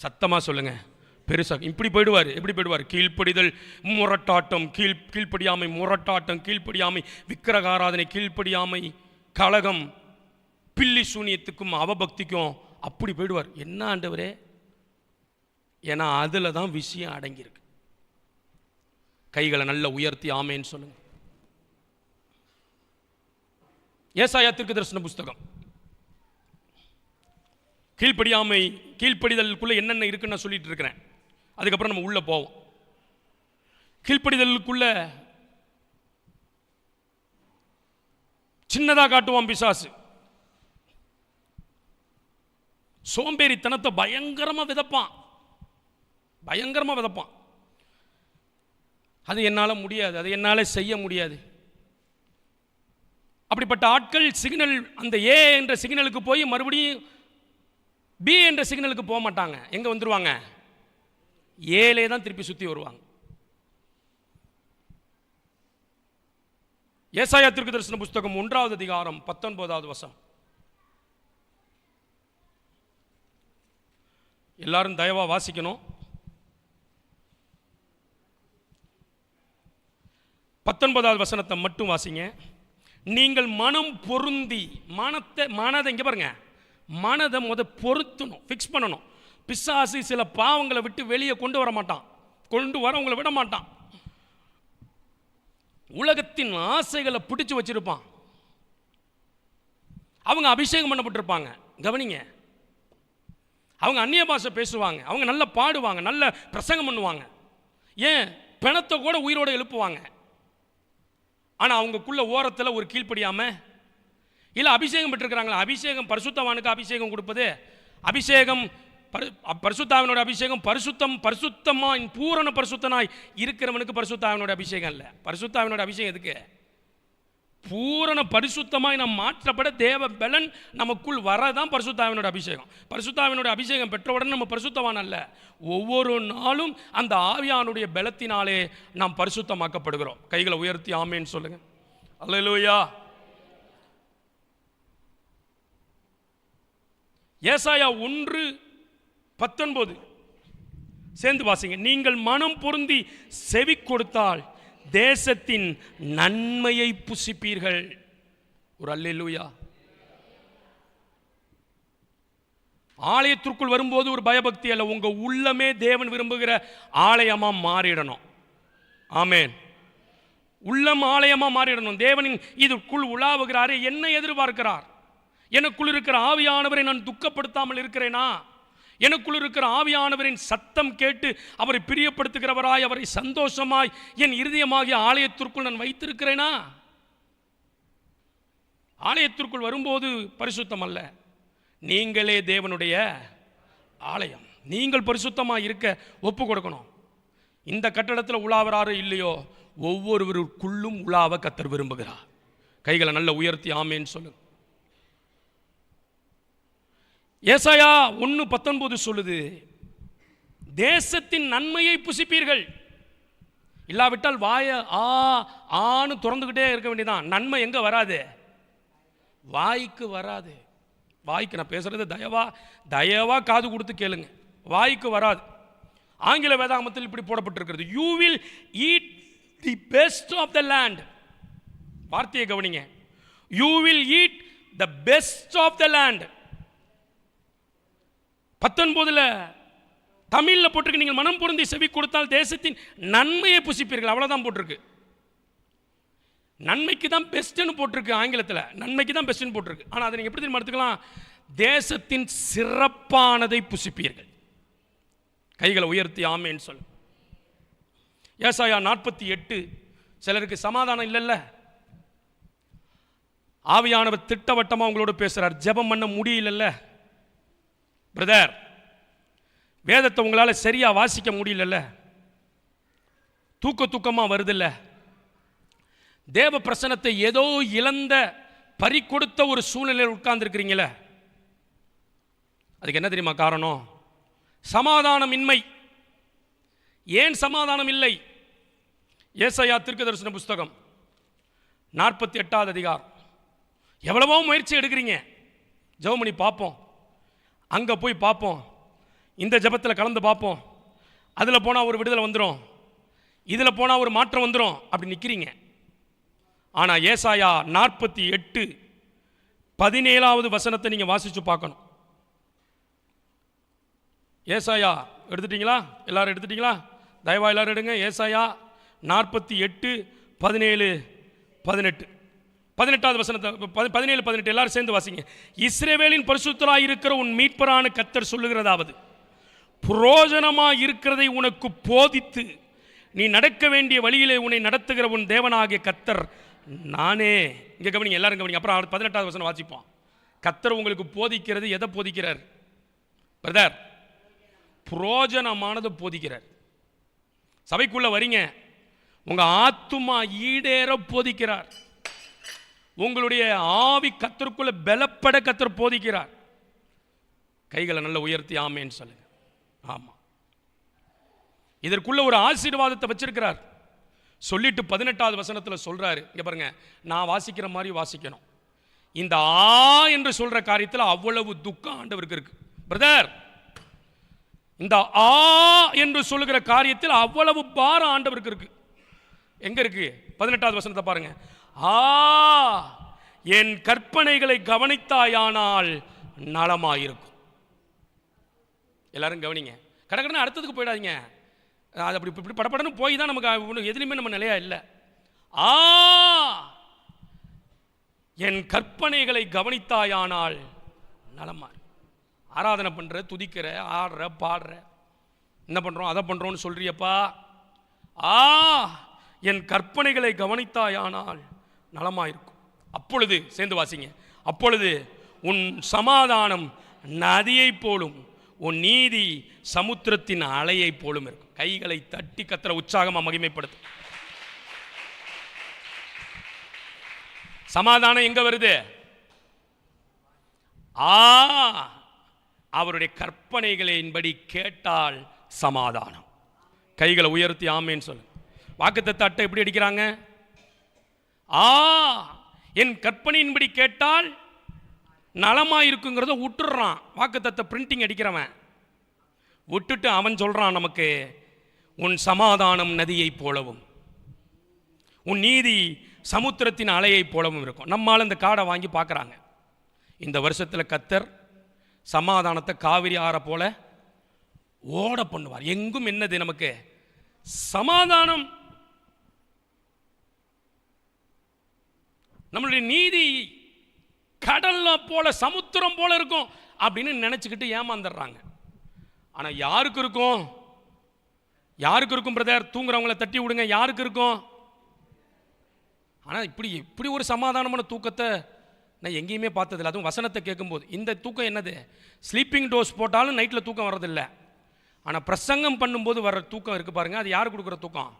சத்தமாக சொல்லுங்கள், பெருசாக இப்படி போயிடுவார். எப்படி போயிடுவார்? கீழ்ப்படிதல் முரட்டாட்டம், கீழ்ப்படியாமை முரட்டாட்டம், கீழ்ப்படியாமை விக்கிரகாராதனை, கீழ்ப்படியாமை கலகம், பில்லி சூனியத்துக்கும் அவபக்திக்கும் அப்படி போயிடுவார். என்ன ஆண்டவரே? ஏன்னா அதில் தான் விஷயம் அடங்கியிருக்கு. கைகளை நல்லா உயர்த்தி ஆமேன்னு சொல்லுங்க. ஏசாயா தீர்க்கதரிசன புஸ்தகம். கீழ்ப்படியாமை, கீழ்ப்படிதலுக்குள்ள என்னென்ன இருக்குன்னு நான் சொல்லிட்டு இருக்கிறேன். அதுக்கப்புறம் நம்ம உள்ள போவோம். கீழ்ப்படிதலுக்குள்ள சின்னதா காட்டுவான் பிசாசு. சோம்பேறித்தனத்தை பயங்கரமா விதப்பான். அது என்னால் முடியாது, அது என்னால் செய்ய முடியாது. அப்படிப்பட்ட ஆட்கள் சிக்னல், அந்த ஏ என்ற சிக்னலுக்கு போய் மறுபடியும் பி என்ற சிக்னலுக்கு போக மாட்டாங்க. எங்கே வந்துருவாங்க? ஏலே தான் திருப்பி சுற்றி வருவாங்க. ஏசாயா தீர்க்கதரிசன புஸ்தகம் 1வது அதிகாரம் 19வது வசனம். எல்லாரும் தயவா வாசிக்கணும். 19வது வசனத்தை மட்டும் வாசிங்க. நீங்கள் மனம் பொருந்தி, மனதை இங்கே பாருங்க, மனதை பொருத்தணும், ஃபிக்ஸ் பண்ணணும். பிசாசு சில பாவங்களை விட்டு வெளியே கொண்டு வர மாட்டான், கொண்டு வர உங்களை விட மாட்டான். உலகத்தின் ஆசைகளை பிடிச்சு வச்சிருப்பான். அவங்க அபிஷேகம் பண்ணப்பட்டிருப்பாங்க, கவனிங்க. அவங்க அந்நிய பாஷை பேசுவாங்க, அவங்க நல்லா பாடுவாங்க, நல்ல பிரசங்கம் பண்ணுவாங்க, ஏன் பிணத்தை கூட உயிரோடு எழுப்புவாங்க. ஆனால் அவங்களுக்குள்ள ஓரத்தில் ஒரு கீழ்ப்படியாம, இல்லை அபிஷேகம் பெற்றிருக்கிறாங்களா, அபிஷேகம் பரிசுத்தவானுக்கு அபிஷேகம் கொடுப்பது, அபிஷேகம் பரிசுத்தாவினோட அபிஷேகம் பரிசுத்தமாய் பூரண பரிசுத்தனாய் இருக்கிறவனுக்கு பரிசுத்தாவினோட அபிஷேகம் இல்லை. பரிசுத்தாவினோட அபிஷேகம் எதுக்கு? பூரண பரிசுத்தமாய் நாம் மாற்றப்பட தேவ பலன் நமக்குள் வரதான் பரிசுத்தாவினோட அபிஷேகம். பரிசுத்தாவினோட அபிஷேகம் பெற்றவுடன் நம்ம பரிசுத்தவான் அல்ல, ஒவ்வொரு நாளும் அந்த ஆவியானுடைய பலத்தினாலே நாம் பரிசுத்தமாக்கப்படுகிறோம். கைகளை உயர்த்தி ஆமேன்னு சொல்லுங்க. அல்லேலூயா. ஏசாயா 1:19 சேர்ந்து வாசிங்க. நீங்கள் மனம் பொருந்தி செவி கொடுத்தால் தேசத்தின் நன்மையை புசிப்பீர்கள். ஒரு அல்லேலூயா. ஆலயத்திற்குள் வரும்போது ஒரு பயபக்தி அல்ல, உங்க உள்ளமே தேவன் விரும்புகிற ஆலயமா மாறிடணும். ஆமென். உள்ளம் ஆலயமா மாறிடணும். தேவனின் இதுக்குள் உலாவுகிறாரே, என்ன எதிர்பார்க்கிறார்? எனக்குள் இருக்கிற ஆவியானவரை நான் துக்கப்படுத்தாமல் இருக்கிறேனா? எனக்குள் இருக்கிற ஆவியானவரின் சத்தம் கேட்டு அவரை பிரியப்படுத்துகிறவராய், அவரை சந்தோஷமாய் என் இருதயமாகிய ஆலயத்திற்குள் நான் வைத்திருக்கிறேனா? ஆலயத்திற்குள் வரும்போது பரிசுத்தம் அல்ல, நீங்களே தேவனுடைய ஆலயம். நீங்கள் பரிசுத்தமாக இருக்க ஒப்பு கொடுக்கணும். இந்த கட்டடத்தில் உலாவராறு இல்லையோ, ஒவ்வொருவருக்குள்ளும் உலாவ கர்த்தர் விரும்புகிறார். கைகளை நல்ல உயர்த்தி ஆமேன்னு சொல்லுங்க. ஏசாயா 1:19 சொல்லுது, தேசத்தின் நன்மையை புசிப்பீர்கள். இல்லாவிட்டால் வாய ஆன்னு திறந்துக்கிட்டே இருக்க வேண்டியதான். நன்மை எங்க வராது? வாய்க்கு வராது. வாய்க்கு நான் பேசுறது தயவா காது கொடுத்து கேளுங்க. வாய்க்கு வராது. ஆங்கில வேதாகமத்தில் இப்படி போடப்பட்டிருக்கிறது, you will eat the best of the land. வார்த்தையை கவனிங்க, you will eat the best of the land. 19 தமிழில் போட்டிருக்கு, நீங்கள் மனம் பொருந்தி செவி கொடுத்தால் தேசத்தின் நன்மையை புசிப்பீர்கள். அவ்வளோதான் போட்டிருக்கு. நன்மைக்கு தான் பெஸ்ட்னு போட்டிருக்கு ஆங்கிலத்தில், நன்மைக்கு தான் பெஸ்ட்னு போட்டிருக்கு. ஆனால் அதை நீங்கள் எப்படி தெரியுமா எடுத்துக்கலாம்? தேசத்தின் சிறப்பானதை புசிப்பீர்கள். கைகளை உயர்த்தி ஆமேன்னு சொல்லு. ஏசாயா 48. சிலருக்கு சமாதானம் இல்லைல்ல, ஆவியானவர் திட்டவட்டமாக உங்களோட பேசுகிறார், ஜெபம் பண்ண முடியலல்ல பிரதர், வேதத்தை உங்களால் சரியாக வாசிக்க முடியலல்ல, தூக்கமாக வருதில்ல, தேவ பிரசனத்தை ஏதோ இழந்த பறி கொடுத்த ஒரு சூழ்நிலையில் உட்கார்ந்துருக்கிறீங்களே, அதுக்கு என்ன தெரியுமா காரணம்? சமாதானமின்மை. ஏன் சமாதானம் இல்லை? ஏசாயா தீர்க்கதரிசன புஸ்தகம் 48வது அதிகாரம். எவ்வளவோ முயற்சி எடுக்கிறீங்க, ஜெபம் பண்ணி பார்ப்போம், அங்கே போய் பார்ப்போம், இந்த ஜெபத்தில் கலந்து பார்ப்போம், அதில் போனால் ஒரு விடுதலை வந்துடும், இதில் போனால் ஒரு மாற்றம் வந்துடும், அப்படி நிற்கிறீங்க. ஆனால் ஏசாயா 48:17 வசனத்தை நீங்கள் வாசித்து பார்க்கணும். ஏசாயா எடுத்துட்டீங்களா? எல்லாரும் எடுத்துட்டீங்களா? தயவா எல்லாரும் எடுங்க. ஏசாயா 48:17-18. 18வது வசனத்தை 17, 18 எல்லாரும் சேர்ந்து வாசிங்க. இஸ்ரவேலின் பரிசுத்தராய் இருக்கிற உன் மீட்பரான கர்த்தர் சொல்லுகிறதாவது, புரோஜனமாய் இருக்கிறதை உனக்கு போதித்து நீ நடக்க வேண்டிய வழியிலே உன்னை நடத்துகிற உன் தேவனாகிய கர்த்தர் நானே. இங்கே கவனிங்க, எல்லாரும் கவனிங்க. அப்புறம் 18வது வசனம் வாசிப்போம். கர்த்தர் உங்களுக்கு போதிக்கிறது எதை போதிக்கிறார் பிரதர்? புரோஜனமானது போதிக்கிறார். சபைக்குள்ள வரீங்க, உங்க ஆத்துமா ஈடேற போதிக்கிறார். உங்களுடைய ஆவி கர்த்தருக்குள்ள பலப்பட கர்த்தர் போதிக்கிறார். கைகளை நல்ல உயர்த்தி ஆமேன்னு சொல்லுங்க. ஆமா, இதற்குள்ள ஒரு ஆசீர்வாதத்தை வச்சிருக்கிறார். சொல்லிட்டு 18வது வசனத்தில் சொல்றாரு, இங்க பாருங்க, நான் வாசிக்கிற மாதிரி வாசிக்கணும். இந்த என்று சொல்ற காரியத்தில் அவ்வளவு துக்கம் ஆண்டவருக்கு இருக்கு பிரதர். இந்த என்று சொல்லுகிற காரியத்தில் அவ்வளவு பாரம் ஆண்டவருக்கு இருக்கு. எங்க இருக்கு? 18வது வசனத்தை பாருங்க. என் கற்பனைகளை கவனித்தாயானால் நலமாயிருக்கும். எல்லாரும் கவனிங்க, கடற்கடனை அடுத்ததுக்கு போயிடாதீங்க. அது அப்படி இப்படி படப்படன்னு போய் தான் நமக்கு எதுலையுமே நம்ம நிலையா இல்லை. என் கற்பனைகளை கவனித்தாயானால் நலமா. ஆராதனை பண்ற, துதிக்கிற, ஆடுற, பாடுற, என்ன பண்றோம், அதை பண்றோம்னு சொல்றியப்பா. என் கற்பனைகளை கவனித்தாயானால் நலமாயிருக்கும். அப்பொழுது சேர்ந்து வாசிங்க. அப்பொழுது உன் சமாதானம் நதியை போலும், உன் நீதி சமுத்திரத்தின் அலையை போலும் இருக்கும். கைகளை தட்டி கர்த்தரை உற்சாகமா மகிமைப்படுத்து. சமாதானம் எங்க வருது? அவருடைய கற்பனைகளின்படி கேட்டால் சமாதானம். கைகளை உயர்த்தி ஆமேன்னு சொல்லு. வாக்குத்தத்த அட்டை எப்படி அடிக்கிறாங்க? என் கற்பனையின்படி கேட்டால் நலமா இருக்குங்கிறத விட்டுறான். வாக்குத்தத்த பிரிண்டிங் அடிக்கிறவன் விட்டுட்டு அவன் சொல்றான் நமக்கு, உன் சமாதானம் நதியை போலவும் உன் நீதி சமுத்திரத்தின் அலையை போலவும் இருக்கும். நம்மால் இந்த காடை வாங்கி பார்க்குறாங்க. இந்த வருஷத்தில் கர்த்தர் சமாதானத்தை காவிரி ஆற போல ஓட பண்ணுவார். எங்கும் என்னது நமக்கு சமாதானம். நம்மளுடைய நீதி கடல்ல போல சமுத்திரம் போல இருக்கும் அப்படின்னு நினைச்சுக்கிட்டு ஏமாந்துடுறாங்க. ஆனா யாருக்கு இருக்கும்? யாருக்கு இருக்கும் பிரதர்? தூங்குறவங்களை தட்டி விடுங்க, யாருக்கு இருக்கும்? ஆனா இப்படி ஒரு சமாதானமான தூக்கத்தை நான் எங்கேயுமே பார்த்ததில்லை. அதுவும் வசனத்தை கேட்கும்போது இந்த தூக்கம் என்னது? ஸ்லீப்பிங் டோஸ் போட்டாலும் நைட்டில் தூக்கம் வர்றதில்லை. ஆனால் பிரசங்கம் பண்ணும்போது வர்ற தூக்கம் இருக்கு பாருங்க, அது யார் கொடுக்குற தூக்கம்?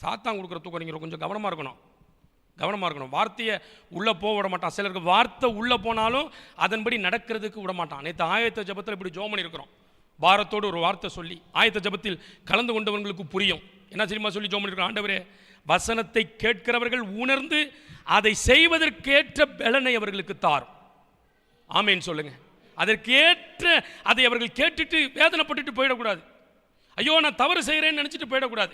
சாத்தான் கொடுக்குற தூக்கம். நீங்கள் கொஞ்சம் கவனமாக இருக்கணும், கவனமாக இருக்கணும். வார்த்தையை உள்ளே போக விட மாட்டான். சிலருக்கு வார்த்தை உள்ளே போனாலும் அதன்படி நடக்கிறதுக்கு விட மாட்டான். நேற்று ஆயத்த ஜபத்தில் இப்படி ஜோம் பண்ணியிருக்கிறோம். பாரத்தோடு ஒரு வார்த்தை சொல்லி ஆயத்த ஜபத்தில் கலந்து கொண்டவர்களுக்கு புரியும். என்ன தெரியுமா சொல்லி ஜோம் பண்ணியிருக்கிறோம்? ஆண்டவரே, வசனத்தை கேட்கிறவர்கள் உணர்ந்து அதை செய்வதற்கேற்ற பலனை அவர்களுக்கு தாரும். ஆமேன்னு சொல்லுங்க. அதற்கேற்ற அதை அவர்கள் கேட்டுட்டு வேதனைப்பட்டுட்டு போயிடக்கூடாது. ஐயோ நான் தவறு செய்கிறேன்னு நினச்சிட்டு போயிடக்கூடாது.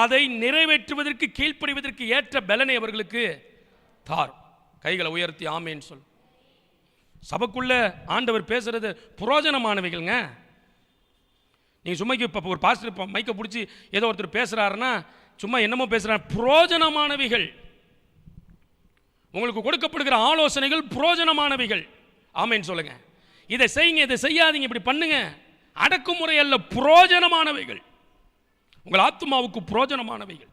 அதை நிறைவேற்றுவதற்கு கீழ்ப்படிவதற்கு ஏற்ற பலனை அவர்களுக்கு தாரும். கைகளை உயர்த்தி ஆமேன்னு சொல். சபைக்குள்ள ஆண்டவர் பேசுறது புரோஜனமானவைகள்ங்க. நீங்கள் சும்மா இப்போ ஒரு பாஸ்டர் மைக்கை பிடிச்சி ஏதோ ஒருத்தர் பேசுகிறாருன்னா சும்மா என்னமோ பேசுகிறார். புரோஜனமானவைகள். உங்களுக்கு கொடுக்கப்படுகிற ஆலோசனைகள் புரோஜனமானவைகள். ஆமேன்னு சொல்லுங்க. இதை செய்யுங்க, இதை செய்யாதீங்க, இப்படி பண்ணுங்க. அடக்குமுறை அல்ல, புரோஜனமானவைகள். உங்கள் ஆத்மாவுக்கு புரோஜனமானவைகள்.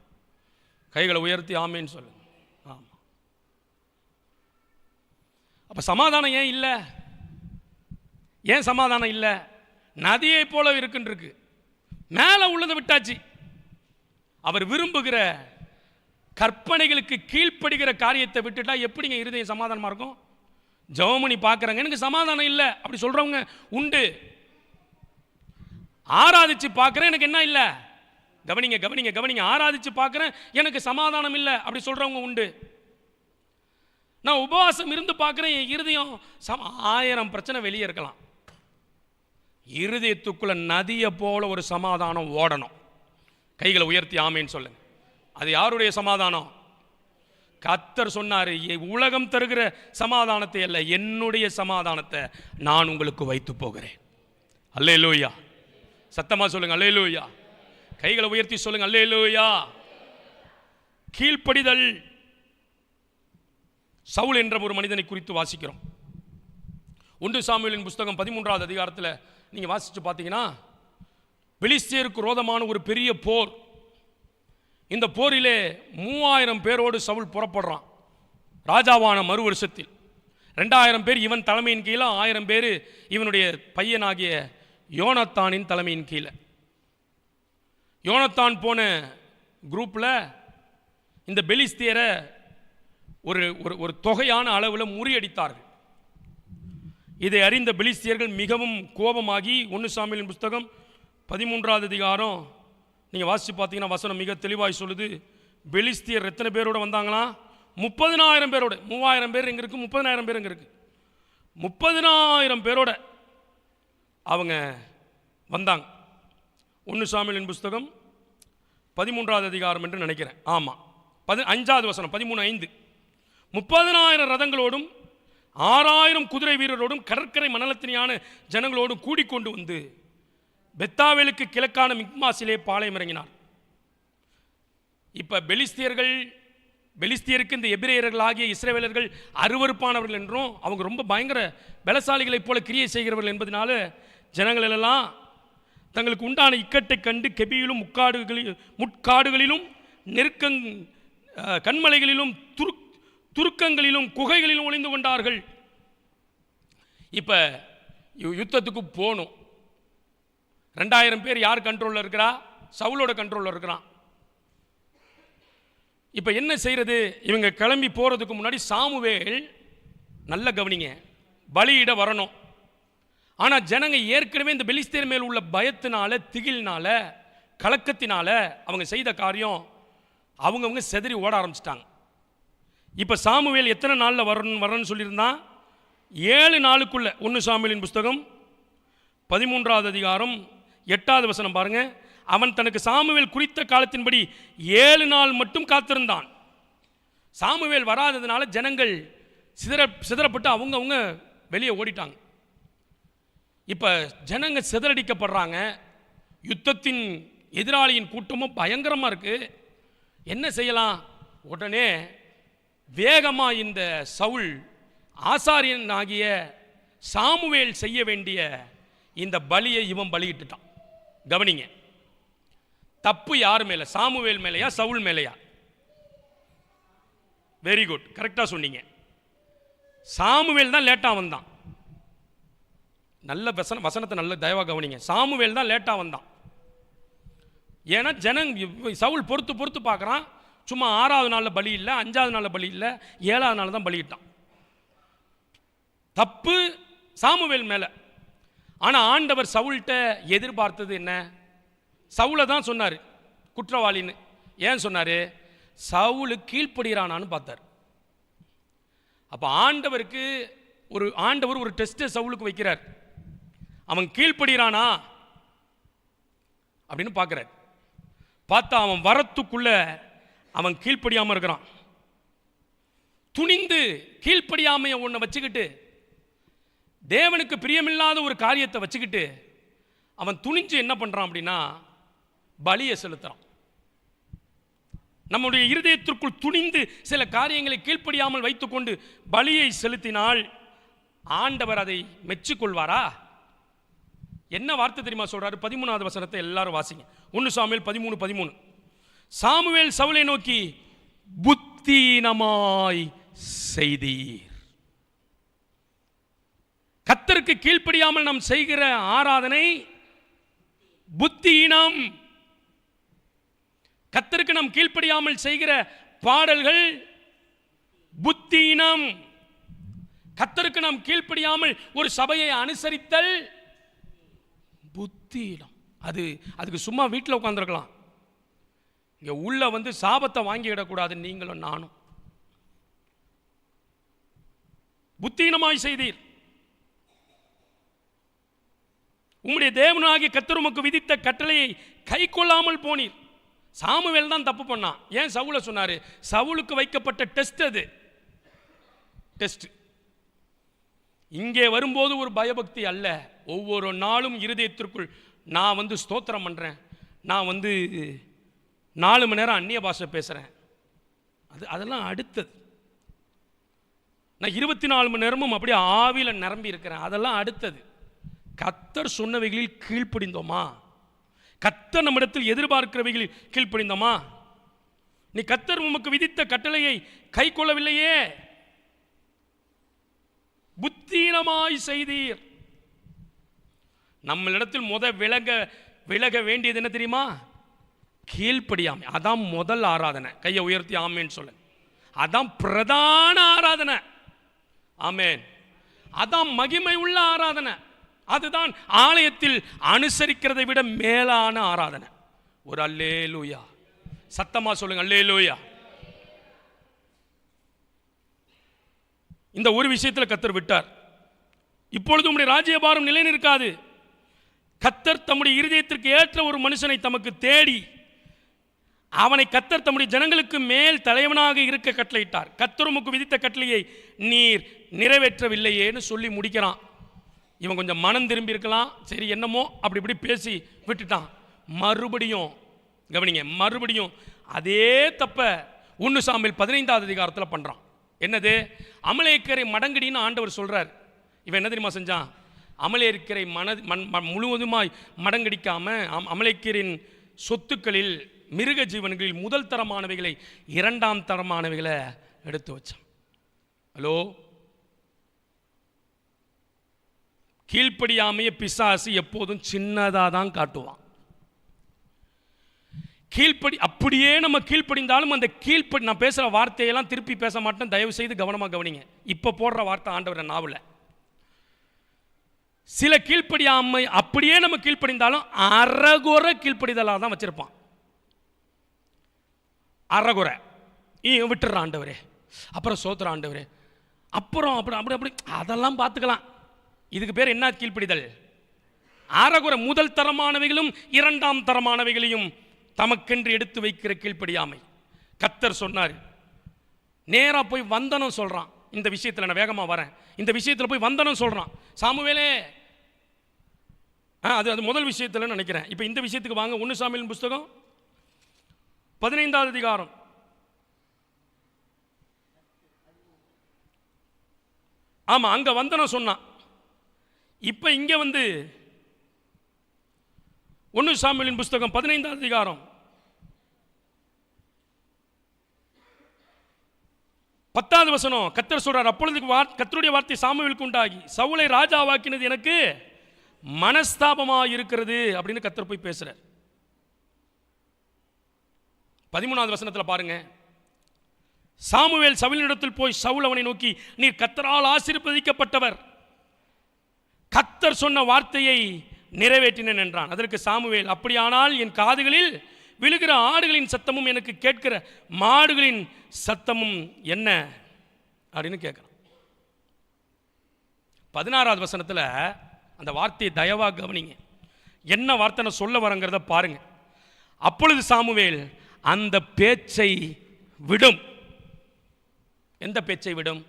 கைகளை உயர்த்தி ஆமேன்னு சொல்லுங்க. ஆமா. அப்ப சமாதானம் ஏன் இல்லை? ஏன் சமாதானம் இல்லை? நதியை போல இருக்குன்னு மேலே உள்ளதை விட்டாச்சு. அவர் விரும்புகிற கற்பனைகளுக்கு கீழ்ப்படுகிற காரியத்தை விட்டுட்டா எப்படிங்க இருதயம் சமாதானமா இருக்கும்? ஜெபமணி பார்க்குறாங்க, எனக்கு சமாதானம் இல்லை அப்படி சொல்றவங்க உண்டு. ஆராதிச்சு பார்க்குறேன், எனக்கு என்ன இல்லை? கவனிங்க கவனிங்க கவனிங்க. ஆராதிச்சு பார்க்குறேன், எனக்கு சமாதானம் இல்லை அப்படி சொல்றவங்க உண்டு. நான் உபவாசம் இருந்து பார்க்குறேன், என் இருதயம் 1000 பிரச்சனை வெளியே இருக்கலாம். இருதயத்துக்குள்ள நதியை போல ஒரு சமாதானம் ஓடணும். கைகளை உயர்த்தி ஆமேன்னு சொல்லுங்க. அது யாருடைய சமாதானம்? கர்த்தர் சொன்னார், உலகம் தருகிற சமாதானத்தை அல்ல, என்னுடைய சமாதானத்தை நான் உங்களுக்கு வைத்து போகிறேன். அல்லேலூயா. சத்தமா சொல்லுங்க அல்லேலூயா. கைகளை உயர்த்தி சொல்லுங்க அல்லேலூயா. கீழ்ப்படிதல். சவுல் என்ற ஒரு மனிதனை குறித்து வாசிக்கிறோம். 1 சாமுவேலின் புஸ்தகம் 13வது அதிகாரத்தில் நீங்கள் வாசித்து பார்த்தீங்கன்னா, பெலிஸ்தியருக்கு விரோதமான ஒரு பெரிய போர். இந்த போரிலே 3000 பேரோடு சவுல் புறப்படுறான். ராஜாவான மறு வருஷத்தில் 2000 பேர் இவன் தலைமையின் கீழே, 1000 பேர் இவனுடைய பையனாகிய யோனத்தானின் தலைமையின் கீழே. யோனத்தான் போன குரூப்பில் இந்த பெலிஸ்தியரை ஒரு தொகையான அளவில் முறியடித்தார்கள். இதை அறிந்த பெலிஸ்தியர்கள் மிகவும் கோபமாகி 1 சாமுவேலின் புஸ்தகம் 13வது அதிகாரம் நீங்கள் வாசித்து பார்த்தீங்கன்னா வசனம் மிக தெளிவாய் சொல்லுது. பெலிஸ்தியர் எத்தனை பேரோட வந்தாங்களா? 30,000 பேரோட. 3000 பேர் எங்கே இருக்குது, 30,000 பேர் எங்கே இருக்குது? 30,000 பேரோட அவங்க வந்தாங்க. 1 சாமுவேலின் புஸ்தகம் 13வது அதிகாரம் என்று நினைக்கிறேன். ஆமாம், 5வது வசனம் 13:5. 30,000 ரதங்களோடும் 6,000 குதிரை வீரரோடும் கடற்கரை மணலத்தினியான ஜனங்களோடும் கூடிக்கொண்டு வந்து பெத்தாவேலுக்கு கிழக்கான மிக்மாசிலே பாளையம் இறங்கினார். இப்போ பெலிஸ்தியருக்கு இந்த எபிரேயர்கள் ஆகிய இஸ்ரவேலர்கள் அருவருப்பானவர்கள் என்றும் அவங்க ரொம்ப பயங்கர பலசாலிகளைப் போல கிரியை செய்கிறவர்கள் என்பதனால ஜனங்கள் எல்லாம் தங்களுக்கு உண்டான இக்கட்டை கண்டு கெபியிலும் முட்காடுகளிலும் கண்மலைகளிலும் துருக்கங்களிலும் குகைகளிலும் ஒளிந்து கொண்டார்கள். இப்போ யுத்தத்துக்கு போகணும். 2000 பேர் யார் கண்ட்ரோலில் இருக்கிறா? சவுலோட கண்ட்ரோலில் இருக்கிறான். இப்போ என்ன செய்கிறது? இவங்க கிளம்பி போகிறதுக்கு முன்னாடி சாமுவேல், நல்ல கவனிங்க, பலியிட வரணும். ஆனால் ஜனங்க ஏற்கனவே இந்த பெலிஸ்தியர் மேல் உள்ள பயத்தினால, திகில்னால, கலக்கத்தினால அவங்க செய்த காரியம், அவங்கவுங்க செதறி ஓட ஆரம்பிச்சிட்டாங்க. இப்போ சாமுவேல் எத்தனை நாளில் வரணும்னு சொல்லியிருந்தான்? 7 நாளுக்குள்ள. 1 சாமுவேலின் புஸ்தகம் 13வது அதிகாரம் 8வது வசனம் பாருங்க. அவன் தனக்கு சாமுவேல் குறித்த காலத்தின்படி 7 நாள் மட்டும் காத்திருந்தான். சாமுவேல் வராததுனால ஜனங்கள் சிதறப்பட்டு அவங்கவுங்க வெளியே ஓடிட்டாங்க. இப்போ ஜனங்க சிதறடிக்கப்படுறாங்க. யுத்தத்தின் எதிராளியின் கூட்டமும் பயங்கரமாக இருக்குது. என்ன செய்யலாம்? உடனே வேகமாக இந்த சவுல் ஆசாரியன் ஆகிய சாமுவேல் செய்ய வேண்டிய இந்த பலியை இவன் பலியிட்டுட்டான். கவனிங்க, தப்பு யார் மேலே? சாமுவேல் மேலையா சவுல் மேலையா? வெரி குட், கரெக்டாக சொன்னீங்க. சாமுவேல் தான் லேட்டாக வந்தான். நல்ல வசனத்தை நல்ல தயவாக கவனிங்க. சாமுவேல் தான் லேட்டாக வந்தான். ஏன்னா சவுல் பொறுத்து பார்க்குறான். சும்மா 6வது நாளில் பலி இல்லை, 5வது நாளில் பலி இல்லை, 7வது நாள் தான் பலியிட்டான். தப்பு சாமுவேல் மேலே. ஆனால் ஆண்டவர் சவுல்கிட்ட எதிர்பார்த்தது என்ன? சவுலை தான் சொன்னார் குற்றவாளின்னு. ஏன் சொன்னார்? சவுலு கீழ்ப்படுகிறானான்னு பார்த்தார். அப்போ ஆண்டவர் ஒரு டெஸ்ட்டை சவுலுக்கு வைக்கிறார். அவன் கீழ்ப்படுகிறானா அப்படின்னு பார்க்குறார். பார்த்தா அவன் வரத்துக்குள்ள அவன் கீழ்ப்படியாமல் இருக்கிறான். துணிந்து கீழ்ப்படியாமையை ஒன்றை வச்சுக்கிட்டு, தேவனுக்கு பிரியமில்லாத ஒரு காரியத்தை வச்சுக்கிட்டு அவன் துணிஞ்சு என்ன பண்ணுறான் அப்படின்னா பலியை செலுத்துறான். நம்முடைய இருதயத்திற்குள் துணிந்து சில காரியங்களை கீழ்ப்படியாமல் வைத்துக்கொண்டு பலியை செலுத்தினால் ஆண்டவர் அதை மெச்சிக்கொள்வாரா? என்ன வார்த்தை தெரியுமா சொல்றாரு? 13வது வசனத்தை எல்லாரும் வாசிங்க. 1 சாமுவேல் 13:13. சாமுவேல் சவுலை நோக்கி, புத்தீனமாய் செய்தீர். கர்த்தருக்கு கீழ்ப்படியாமல் நாம் செய்கிற ஆராதனை புத்தீனம். கர்த்தருக்கு நாம் கீழ்ப்படியாமல் செய்கிற பாடல்கள் புத்தீனம். கர்த்தருக்கு நாம் கீழ்ப்படியாமல் ஒரு சபையை அனுசரித்தல் புத்தீனம். அதுக்கு சும்மா வீட்டில் உட்காந்துருக்கலாம். இங்கே உள்ள சாபத்தை வாங்கிவிடக்கூடாது. நீங்களும் நானும் புத்தீனமாய் செய்தீர். உம்முடைய தேவனாகிய கர்த்தர் உமக்கு விதித்த கட்டளையை கை கொள்ளாமல் போனீர். சாமுவேல் தான் தப்பு பண்ணான். ஏன் சவுலை சொன்னார்? சவுலுக்கு வைக்கப்பட்ட டெஸ்ட் அது. டெஸ்ட் இங்கே வரும்போது ஒரு பயபக்தி அல்ல. ஒவ்வொரு நாளும் இருதயத்திற்குள் நான் ஸ்தோத்திரம் பண்ணுறேன், நான் 4 மணி நேரம் அந்நிய பாஷை பேசுகிறேன், அதெல்லாம் அடுத்தது. நான் 24 மணி நேரமும் அப்படியே ஆவியில் நிரம்பி இருக்கிறேன். அதெல்லாம் அடுத்தது. கர்த்தர் சொன்னவைகளில் கீழ்ப்படிந்தோமா? கர்த்தர் நம்மிடத்தில் எதிர்பார்க்கிறவைகளில் கீழ்ப்படிந்தோமா? நீ கர்த்தர் உமக்கு விதித்த கட்டளையை கை கொள்ளவில்லையே, புத்தீனமாய் செய்தீர். நம்மளிடத்தில் விலக வேண்டியது என்ன தெரியுமா? கீழ்ப்படியாமை. அதான் முதல் ஆராதனை. கையை உயர்த்தி ஆமேன்னு சொல்ல. அதான் பிரதான ஆராதனை. ஆமேன். அதான் மகிமை உள்ள ஆராதனை. அதுதான் ஆலயத்தில் அனுசரிக்கிறதை விட மேலான ஆராதனை. ஒரு அல்லேலூயா சத்தமா சொல்லுங்க, அல்லேலூயா. இந்த ஒரு விஷயத்தில் கர்த்தர் விட்டார். இப்பொழுது உம்முடைய ராஜ்யபாரம் நிலை நிற்காது. கர்த்தர் தம்முடைய இருதயத்திற்கு ஏற்ற ஒரு மனுஷனை தமக்கு தேடி அவனை கர்த்தர் தம்முடைய ஜனங்களுக்கு மேல் தலைவனாக இருக்க கட்டளையிட்டார். கர்த்தர் உமக்கு விதித்த கட்டளையை நீர் நிறைவேற்றவில்லையேன்னு சொல்லி முடிக்கிறான். இவன் கொஞ்சம் மனம் திரும்பி இருக்கலாம், சரி என்னமோ அப்படி இப்படி பேசி விட்டுட்டான். மறுபடியும் கவனிங்க, மறுபடியும் அதே தப்ப 1 சாமுவேல் 15வது அதிகாரத்தில் பண்றான். என்னது? அமலேக்கரை மடங்கடின்னு ஆண்டவர் சொல்றார். இவன் என்ன தெரியுமா செஞ்சான்? அமலேக்கரை முழுவதுமாய் மடங்கடிக்காம அமலேக்கரின் சொத்துக்களில் மிருக ஜீவன்களில் முதல் தரமானவைகளை 2ஆம் தரமானவைகளை எடுத்து வச்சான். ஹலோ, கீழ்ப்படியாமைய பிசாசு எப்போதும் சின்னதாக தான் காட்டுவான். அப்படியே நம்ம கீழ்ப்படிந்தாலும் அந்த நான் பேசுகிற வார்த்தையெல்லாம் திருப்பி பேச மாட்டேன், தயவு செய்து கவனமாக கவனிங்க. இப்போ போடுற வார்த்தை ஆண்டவர் நாவில். சில கீழ்ப்படியாமை அப்படியே நம்ம கீழ்ப்படிந்தாலும் அறகுறை கீழ்ப்படிதலாக தான் வச்சிருப்பான். அறகுறை விட்டுற ஆண்டவரே, அப்புறம் சோத்துற ஆண்டவரே, அப்புறம் அப்படி அப்படி அப்படி அதெல்லாம் பார்த்துக்கலாம். இதுக்கு பேர் என்ன கீழ்ப்படிதல்? அறகுறை. முதல் தரமானவைகளும் 2ஆம் தரமானவைகளையும் தமக்கென்று எடுத்து வைக்கிற கீழ்ப்படியாமை. கர்த்தர் சொன்னார், நேரா போய் வந்தனம் சொல்றான். இந்த விஷயத்தில் நான் வேகமாக வரேன். இந்த விஷயத்தில் போய் வந்தனம் சொல்றான். சாமுவேலே, அது முதல் விஷயத்தில் நினைக்கிறேன். இப்போ இந்த விஷயத்துக்கு வாங்க. 1 சாமுவேல் புஸ்தகம் 15வது அதிகாரம். ஆமா, அங்க வந்தனம் சொன்னான். இப்ப இங்க வந்து 1 சாமுவேலின் புஸ்தகம் 15வது அதிகாரம் 10வது வசனம். கர்த்தர் சொல்றார், அப்பொழுது கர்த்தருடைய வார்த்தை சாமுவேலுக்கு உண்டாகி, சவுலை ராஜாவாக்கினது எனக்கு மனஸ்தாபமாக இருக்கிறது அப்படின்னு கர்த்தர் போய் பேசுறார். 13வது வசனத்தில் பாருங்க. சாமுவேல் சவுலினிடத்தில் போய் சவுல் அவனை நோக்கி, நீர் கர்த்தரால் ஆசீர்வதிக்கப்பட்டவர், கர்த்தர் சொன்ன வார்த்தையை நிறைவேற்றினேன் என்றான். அதற்கு சாமுவேல், அப்படியானால் என் காதுகளில் விழுகிற ஆடுகளின் சத்தமும் எனக்கு கேட்கிற மாடுகளின் சத்தமும் என்ன அப்படின்னு கேட்கிறான். 16வது வசனத்தில் அந்த வார்த்தையை தயவா கவனிங்க. என்ன வார்த்தை நான் சொல்ல வரங்கிறத பாருங்க. அப்பொழுது சாமுவேல் அந்த பேச்சை விடும். எந்த பேச்சை விடும்?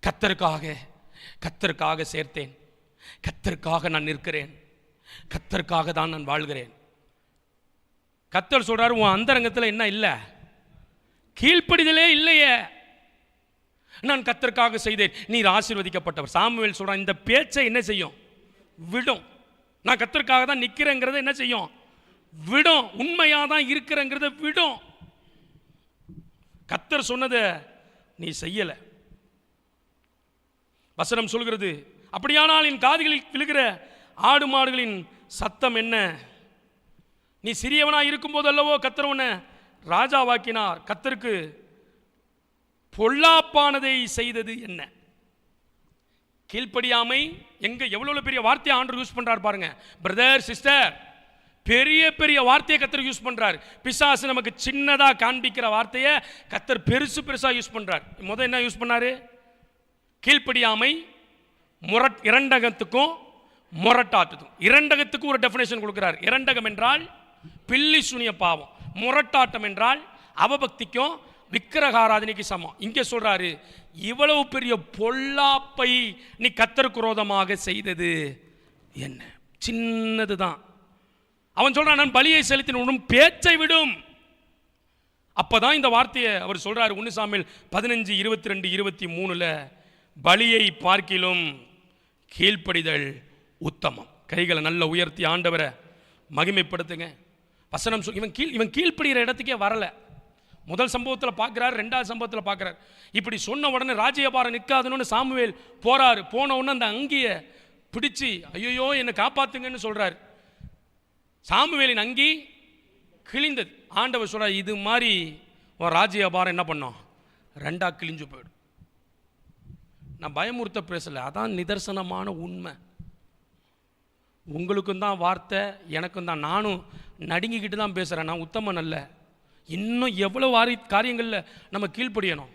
கர்த்தருக்காக சேர்த்தேன், கர்த்தருக்காக நான் நிற்கிறேன், கர்த்தருக்காக தான் நான் வாழ்கிறேன். கர்த்தர் சொல்றாரு, உன் அந்தரங்கத்தில் என்ன இல்லை? கீழ்ப்படிதலே இல்லையே. நான் கர்த்தருக்காக செய்தேன், நீர் ஆசீர்வதிக்கப்பட்டவர். சாமுவேல் சொல்றான், இந்த பேச்சை என்ன செய்யும்? விடும். நான் கர்த்தருக்காக தான் நிற்கிறேங்கிறத என்ன செய்யும்? விடும். உண்மையாக தான் இருக்கிறேங்கிறத விடும். கர்த்தர் சொன்னதை நீ செய்யல. வசனம் சொல்கிறது, அப்படியானால் என் காதுகளில் விழுகிற ஆடு மாடுகளின் சத்தம் என்ன? நீ சிறியவனாக இருக்கும்போது அல்லவோ கர்த்தர் உன்னை ராஜாவாக்கினார். கர்த்தருக்கு பொல்லாப்பானதை செய்தது என்ன? கீழ்ப்படியாமை. எங்க எவ்வளவு பெரிய வார்த்தையை ஆண்டவர் யூஸ் பண்றார் பாருங்க. பிரதர், சிஸ்டர், பெரிய பெரிய வார்த்தையை கர்த்தர் யூஸ் பண்றார். பிசாசு நமக்கு சின்னதா காண்பிக்கிற வார்த்தையை கர்த்தர் பெருசா யூஸ் பண்றார். முதல்ல என்ன யூஸ் பண்ணாரு? கீழ்ப்படியாமை. இரண்டகத்துக்கும் முரட்டாட்டத்துக்கும். இரண்டகத்துக்கு ஒரு டெஃபினேஷன் கொடுக்கிறார். இரண்டகம் என்றால் பில்லி சுனிய பாவம், முரட்டாட்டம் என்றால் அவபக்திக்கும் விக்கிரகாராதனைக்கு சமம். இங்கே சொல்றாரு, இவ்வளவு பெரிய பொல்லாப்பை நீ கர்த்தருக்கு விரோதமாக செய்தது என்ன? சின்னதுதான். அவன் சொல்றான், நான் பலியை செலுத்தினும் பேச்சை விடும். அப்பதான் இந்த வார்த்தையை அவர் சொல்றாரு. 1 சாமுவேல் 15:22-23 பலியை பார்க்கிலும் கீழ்ப்படிதல் உத்தமம். கைகளை நல்ல உயர்த்தி ஆண்டவரை மகிமைப்படுத்துங்க. வசனம் இவன் கீழ்ப்படுகிற இடத்துக்கே வரல. முதல் சம்பவத்தில் பார்க்குறாரு, ரெண்டாவது சம்பவத்தில் பார்க்குறாரு. இப்படி சொன்ன உடனே ராஜ்யபாரம் நிற்காதுன்னு சாமுவேல் போறாரு. போன உடனே அந்த அங்கியை பிடிச்சி ஐயோ என்னை காப்பாத்துங்கன்னு சொல்றாரு. சாமுவேலின் அங்கி கிழிந்தது. ஆண்டவர் சொல்றார், இது மாதிரி உன் ராஜ்யபாரம் என்ன பண்ணோம், ரெண்டா கிழிஞ்சு போயிடும். நான் பயமுறுத்த பேசல, அதான் நிதர்சனமான உண்மை. உங்களுக்கும் தான் வார்த்தை, எனக்கும் தான். நானும் நடுங்கிக்கிட்டு தான் பேசுகிறேன். நான் உத்தமன் அல்ல. இன்னும் எவ்வளோ காரியங்களில் நம்ம கீழ்ப்படியணும்,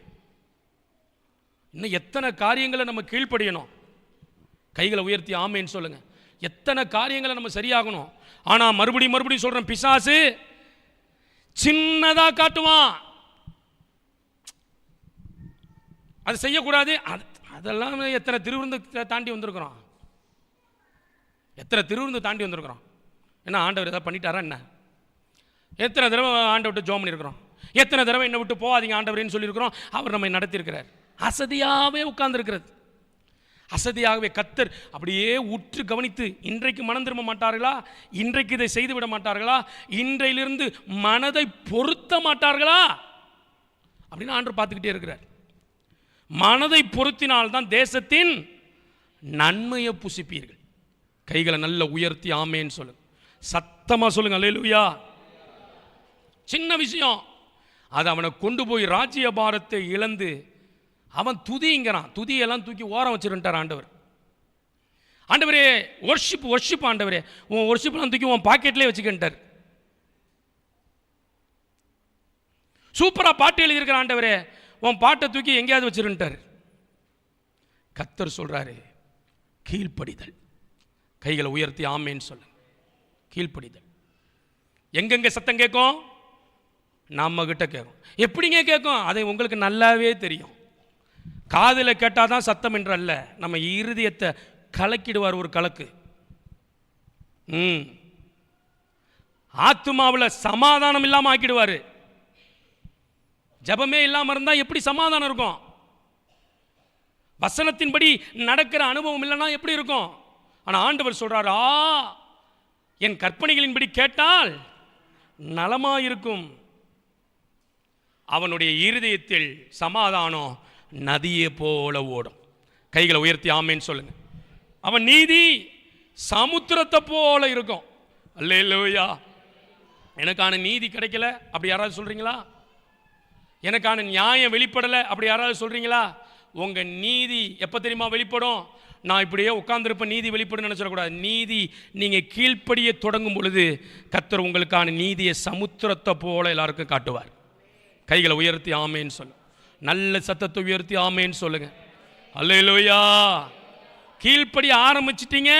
இன்னும் எத்தனை காரியங்களை நம்ம கீழ்ப்படியணும். கைகளை உயர்த்தி ஆமேன்னு சொல்லுங்க. எத்தனை காரியங்களை நம்ம சரியாகணும். ஆனால் மறுபடியும் சொல்கிறேன், பிசாசு சின்னதாக காட்டுவான். அது செய்யக்கூடாது. அதெல்லாம் எத்தனை திருவிருந்து தாண்டி வந்திருக்கிறோம், எத்தனை திருவிருந்து தாண்டி வந்திருக்கிறோம். என்ன ஆண்டவர் ஏதாவது பண்ணிட்டாரா என்ன? எத்தனை தடவை ஆண்டை விட்டு ஜோம் பண்ணியிருக்கிறோம், எத்தனை தடவை என்னை விட்டு போகாதீங்க ஆண்டவரேன்னு சொல்லியிருக்கிறோம். அவர் நம்மை நடத்தியிருக்கிறார். அசதியாகவே உட்கார்ந்துருக்கிறது, அசதியாகவே. கர்த்தர் அப்படியே உற்று கவனித்து, இன்றைக்கு மனம் திரும்ப மாட்டார்களா, இன்றைக்கு இதை செய்து விட மாட்டார்களா, இன்றையிலிருந்து மனதை பொருத்த மாட்டார்களா அப்படின்னு ஆண்டவர் பார்த்துக்கிட்டே இருக்கிறார். மனதை பொருத்தினால்தான் தேசத்தின் நன்மையை புசிப்பீர்கள். கைகளை நல்ல உயர்த்தி ஆமேன்னு சொல்லுங்க, சத்தமா சொல்லுங்க அல்லேலூயா. சின்ன விஷயம், அது அவனை கொண்டு போய் ராஜ்ய பாரத்தை இழந்து அவன் துதிங்கிறான். துதியெல்லாம் தூக்கி ஓரம் வச்சிருந்தார் ஆண்டவர். ஆண்டவரே ஒர்ஷிப் ஆண்டவரே, உன் ஒர்ஷிப்லாம் தூக்கி உன் பாக்கெட்லேயே வச்சுக்கிட்டார். சூப்பராக பாட்டு எழுதியிருக்கிற ஆண்டவரே, உன் பாட்டை தூக்கி எங்கேயாவது வச்சிருந்தார். கர்த்தர் சொல்றாரு, கீழ்ப்படிதல். கைகளை உயர்த்தி ஆமேன்னு சொல்லுங்க. கீழ்ப்படிதல். எங்கெங்க சத்தம் கேட்கும், நம்ம கிட்ட கேட்கும். எப்படிங்க கேட்கும், அதை உங்களுக்கு நல்லாவே தெரியும். காதில் கேட்டாதான் சத்தம் என்று அல்ல, நம்ம இருதயத்தை கலக்கிடுவார் ஒரு கலக்கு. ஆத்துமாவில் சமாதானம் இல்லாமல் ஆக்கிடுவார். ஜபமே இல்லாமல் இருந்தால் எப்படி சமாதானம் இருக்கும்? வசனத்தின்படி நடக்கிற அனுபவம் இல்லைன்னா எப்படி இருக்கும்? ஆனால் ஆண்டவர் சொல்றாரு, என் கற்பனைகளின்படி கேட்டால் நலமாயிருக்கும். அவனுடைய இருதயத்தில் சமாதானம் நதியை போல ஓடும். கைகளை உயர்த்தி ஆமேன்னு சொல்லுங்க. அவன் நீதி சமுத்திரத்தை போல இருக்கும். அல்லேலூயா. எனக்கான நீதி கிடைக்கல அப்படி யாராவது சொல்றீங்களா? எனக்கான நியாயம் வெளிப்படலை அப்படி யாராவது சொல்றீங்களா? உங்க நீதி எப்போ தெரியுமா வெளிப்படும்? நான் இப்படியே உட்கார்ந்துருப்பேன் நீதி வெளிப்படும் நினைச்சிடக்கூடாது. நீதி நீங்க கீழ்ப்படிய தொடங்கும் பொழுது கர்த்தர் உங்களுக்கான நீதியை சமுத்திரத்தை போல எல்லாருக்கும் காட்டுவார். கைகளை உயர்த்தி ஆமேன்னு சொல்லுங்க. நல்ல சத்தத்தை உயர்த்தி ஆமேன்னு சொல்லுங்க. அல்லேலூயா. கீழ்ப்படிய ஆரம்பிச்சிட்டீங்க,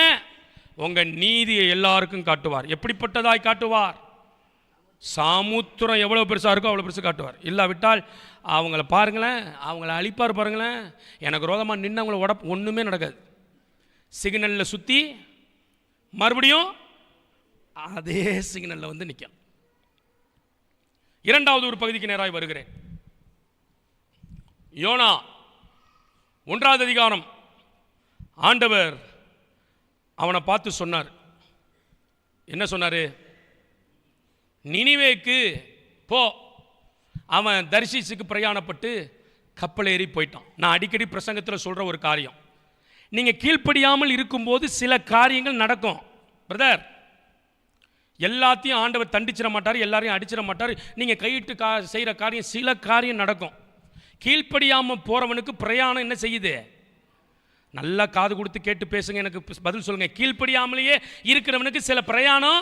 உங்க நீதியை எல்லாருக்கும் காட்டுவார். எப்படிப்பட்டதாய் காட்டுவார்? சமுத்திரம் எவ்வளோ பெருசாக இருக்கோ அவ்வளோ பெருசு காட்டுவார். இல்லாவிட்டால் அவங்கள பாருங்களேன், அவங்கள அழிப்பார் பாருங்களேன். எனக்கு ரோதமாக நின்று அவங்கள ஒன்றுமே நடக்காது. சிக்னலில் சுற்றி மறுபடியும் அதே சிக்னலில் வந்து நிற்கும். இரண்டாவது ஒரு பகுதிக்கு நேராக வருகிறேன். யோனா 1வது அதிகாரம். ஆண்டவர் அவனை பார்த்து சொன்னார். என்ன சொன்னார்? நினிவேக்கு போ. அவன் தர்ஷீசுக்கு பிரயாணப்பட்டு கப்பல் ஏறி போயிட்டான். நான் அடிக்கடி பிரசங்கத்தில் சொல்கிற ஒரு காரியம், நீங்கள் கீழ்ப்படியாமல் இருக்கும்போது சில காரியங்கள் நடக்கும் பிரதர். எல்லாத்தையும் ஆண்டவர் தண்டிச்சிட மாட்டார், எல்லாரையும் அடிச்சிட மாட்டார். நீங்கள் கையிட்டு செய்கிற காரியம், சில காரியம் நடக்கும். கீழ்ப்படியாமல் போகிறவனுக்கு பிரயாணம் என்ன செய்யுது? நல்லா காது கொடுத்து கேட்டு பேசுங்க, எனக்கு பதில் சொல்லுங்கள். கீழ்ப்படியாமலேயே இருக்கிறவனுக்கு சில பிரயாணம்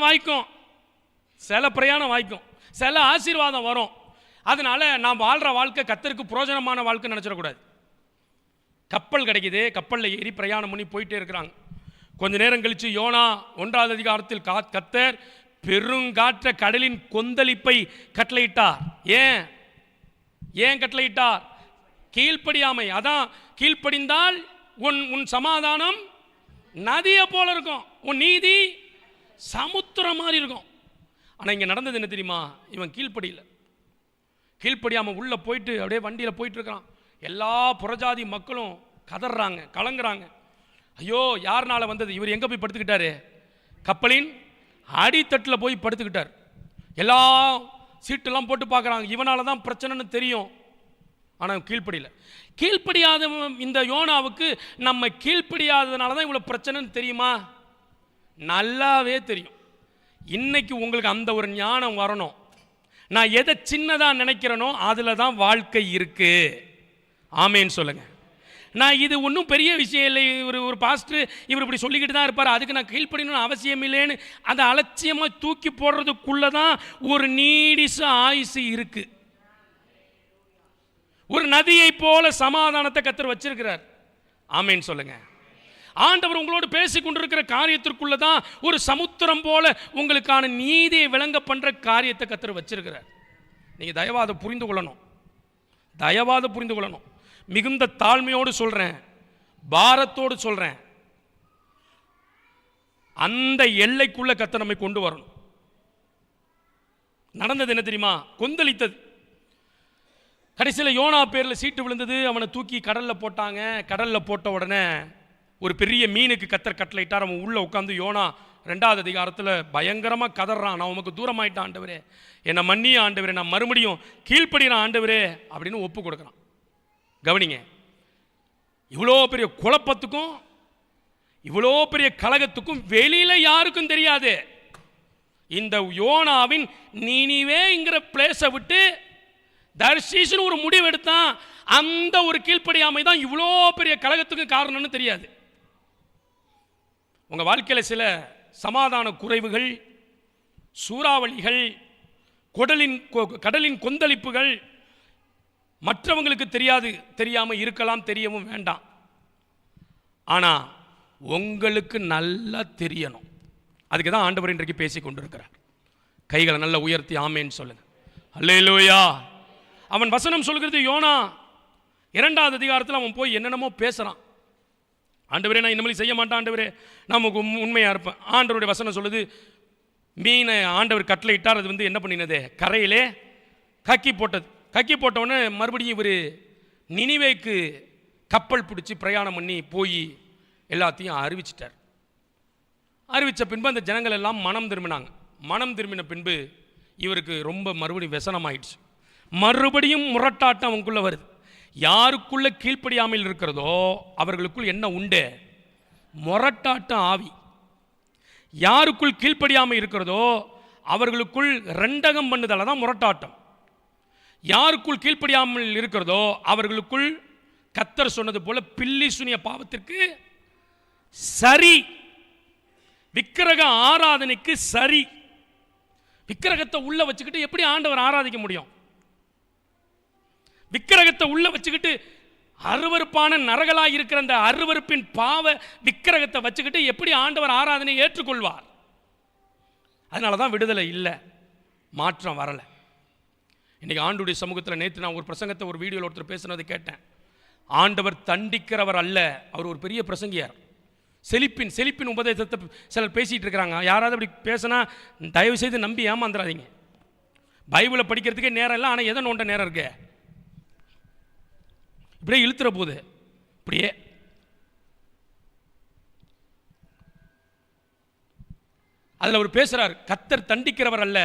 வாய்க்கும், சில ஆசீர்வாதம் வரும். அதனால நாம் வாழ்கிற வாழ்க்கை கர்த்தருக்கு பிரயோஜனமான வாழ்க்கை நினச்சிடக்கூடாது. கப்பல் கிடைக்குது, கப்பலில் ஏறி பிரயாணம் பண்ணி போயிட்டே இருக்கிறாங்க. கொஞ்ச நேரம் கழித்து யோனா 1வது அதிகாரத்தில் கர்த்தர் பெருங்காற்ற கடலின் கொந்தளிப்பை கட்டளையிட்டார். ஏன் கட்டளையிட்டார்? கீழ்ப்படியாமை. அதான் கீழ்ப்படிந்தால் உன் சமாதானம் நதியை போல இருக்கும், உன் நீதி சமுத்திரம் மாதிரி இருக்கும். ஆனால் இங்கே நடந்தது என்ன தெரியுமா? இவன் கீழ்ப்படியாமல் உள்ளே போயிட்டு அப்படியே வண்டியில் போயிட்டு இருக்கான். எல்லா புறஜாதி மக்களும் கதறாங்க, கலங்குறாங்க. ஐயோ, யாருனால வந்தது? இவர் எங்கே போய் படுத்துக்கிட்டாரு? கப்பலின் அடித்தட்டில் போய் படுத்துக்கிட்டார். எல்லா சீட்டெல்லாம் போட்டு பார்க்குறாங்க, இவனால தான் பிரச்சனைன்னு தெரியும். ஆனால் கீழ்ப்படியாத இந்த யோனாவுக்கு நம்ம கீழ்ப்படியாததுனால தான் இவ்வளோ பிரச்சனைன்னு தெரியுமா? நல்லாவே தெரியும். இன்னைக்கு உங்களுக்கு அந்த ஒரு ஞானம் வரணும். நான் எதை சின்னதாக நினைக்கிறேனோ அதில் தான் வாழ்க்கை இருக்கு. ஆமேன்னு சொல்லுங்க. நான் இது ஒன்றும் பெரிய விஷயம் இல்லை, ஒரு பாஸ்டர் இவர் இப்படி சொல்லிக்கிட்டு தான் இருப்பார், அதுக்கு நான் கீழ்ப்படியணும்னு அவசியம் இல்லைன்னு அதை அலட்சியமாக தூக்கி போடுறதுக்குள்ளே தான் ஒரு நீடிச ஆயுசு இருக்கு. ஒரு நதியை போல சமாதானத்தை கர்த்தர் வச்சிருக்கிறார். ஆமேன்னு சொல்லுங்க. ஆண்டவர் உங்களோடு பேசி கொண்டிருக்கிற காரியத்திற்குள்ள தான் ஒரு சமுத்திரம் போல உங்களுக்கான நீதியை விளங்க பண்ற காரியத்தை கர்த்தர் வச்சிருக்கிறார். நீங்க தயவாத புரிந்து கொள்ளணும். மிகுந்த தாழ்மையோடு சொல்றேன், பாரத்தோடு சொல்றேன். அந்த எல்லைக்குள்ள கர்த்தர் நம்மை கொண்டு வரணும். நடந்தது என்ன தெரியுமா? கொந்தளித்தது. கடைசியில் யோனா பேரில் சீட்டு விழுந்தது. அவனை தூக்கி கடலில் போட்டாங்க. கடலில் போட்ட உடனே ஒரு பெரிய மீனுக்கு கர்த்தர் கட்டளையிட்டார். அவன் உள்ளே உட்காந்து யோனா 2வது அதிகாரத்தில் பயங்கரமாக கதறான். நான் உமக்கு தூரமாயிட்டான் ஆண்டவரே, என்னை மன்னிய ஆண்டவரே, நான் மறுபடியும் கீழ்ப்படுகிறேன் ஆண்டவரே அப்படின்னு ஒப்பு கொடுக்குறான். கவனிங்க, இவ்வளோ பெரிய குழப்பத்துக்கும் இவ்வளோ பெரிய கலகத்துக்கும் வெளியில யாருக்கும் தெரியாது. இந்த யோனாவின் நீனிவேங்கிற பிளேஸை விட்டு தர்ஷீஸ்னு ஒரு முடிவு எடுத்தான். அந்த ஒரு கீழ்ப்படியாமை தான் இவ்வளோ பெரிய கலகத்துக்கு காரணம்னு தெரியாது. உங்க வாழ்க்கையில் சில சமாதான குறைவுகள், சூறாவளிகள், கடலின் கொந்தளிப்புகள் மற்றவங்களுக்கு தெரியாமல் இருக்கலாம், தெரியவும் வேண்டாம். ஆனால் உங்களுக்கு நல்லா தெரியணும். அதுக்கு தான் ஆண்டவர் இன்றைக்கு பேசி கொண்டிருக்கிறார். கைகளை நல்லா உயர்த்தி ஆமேன்னு சொல்லுங்க. அல்லேலூயா. அவன் வசனம் சொல்கிறது, யோனா 2வது அதிகாரத்தில் அவன் போய் என்னென்னமோ பேசுகிறான். ஆண்டவரே, நான் இனிமேல் செய்ய மாட்டேன் ஆண்டவரே, நமக்கு உண்மையாக இருப்பேன். ஆண்டவருடைய வசனம் சொல்லுது, மீனை ஆண்டவர் கட்டளையிட்டார். அது என்ன பண்ணினது? கரையிலே கக்கி போட்டவுடனே மறுபடியும் இவர் நினிவேக்கு கப்பல் பிடிச்சி பிரயாணம் பண்ணி போய் எல்லாத்தையும் அறிவிச்சிட்டார். அறிவித்த பின்பு அந்த ஜனங்கள் எல்லாம் மனம் திரும்பின பின்பு இவருக்கு ரொம்ப மறுபடியும் व्यसனமாயிடுச்சு. மறுபடியும் முரட்டாட்டம் அவங்களுக்குள்ள வருது. யாருக்குள்ள கீழ்ப்படியாமல் இருக்கிறதோ அவர்களுக்குள் என்ன உண்டு? முரட்டாட்டம் ஆவி. யாருக்குள் கீழ்ப்படியாமல் இருக்கிறதோ அவர்களுக்குள் ரெண்டகம் பண்ணுதல தான் முரட்டாட்டம். யாருக்குள் கீழ்ப்படியாமல் இருக்கிறதோ அவர்களுக்குள் கர்த்தர் சொன்னது போல பில்லி சுனிய பாவத்திற்கு சரி, விக்கிரக ஆராதனைக்கு சரி. விக்கிரகத்தை உள்ள வச்சுக்கிட்டு எப்படி ஆண்டவர் ஆராதிக்க முடியும்? விக்கிரகத்தை உள்ள வச்சுக்கிட்டு அருவருப்பான நரகலாய் இருக்கிற அந்த அருவருப்பின் பாவ விக்கிரகத்தை வச்சுக்கிட்டு எப்படி ஆண்டவர் ஆராதனை ஏற்றுக்கொள்வார்? அதனால தான் விடுதலை இல்லை, மாற்றம் வரலை. இன்னைக்கு ஆண்டுடைய சமூகத்தில் நேற்று நான் ஒரு பிரசங்கத்தை ஒரு வீடியோவில் ஒருத்தர் பேசுனதை கேட்டேன். ஆண்டவர் தண்டிக்கிறவர் அல்ல, அவர் ஒரு பெரிய பிரசங்கியார். செழிப்பின் உபதேசத்தை சிலர் பேசிகிட்டு இருக்கிறாங்க. யாராவது அப்படி பேசினா தயவு செய்து நம்பி ஏமாந்துடாதீங்க. பைபிளை படிக்கிறதுக்கே நேரம் இல்லை, ஆனால் எதை நோண்ட நேரம் இருக்கு? இப்படியே இழுத்துற போது இப்படியே அதில் அவர் பேசுகிறார், கர்த்தர் தண்டிக்கிறவர் அல்ல,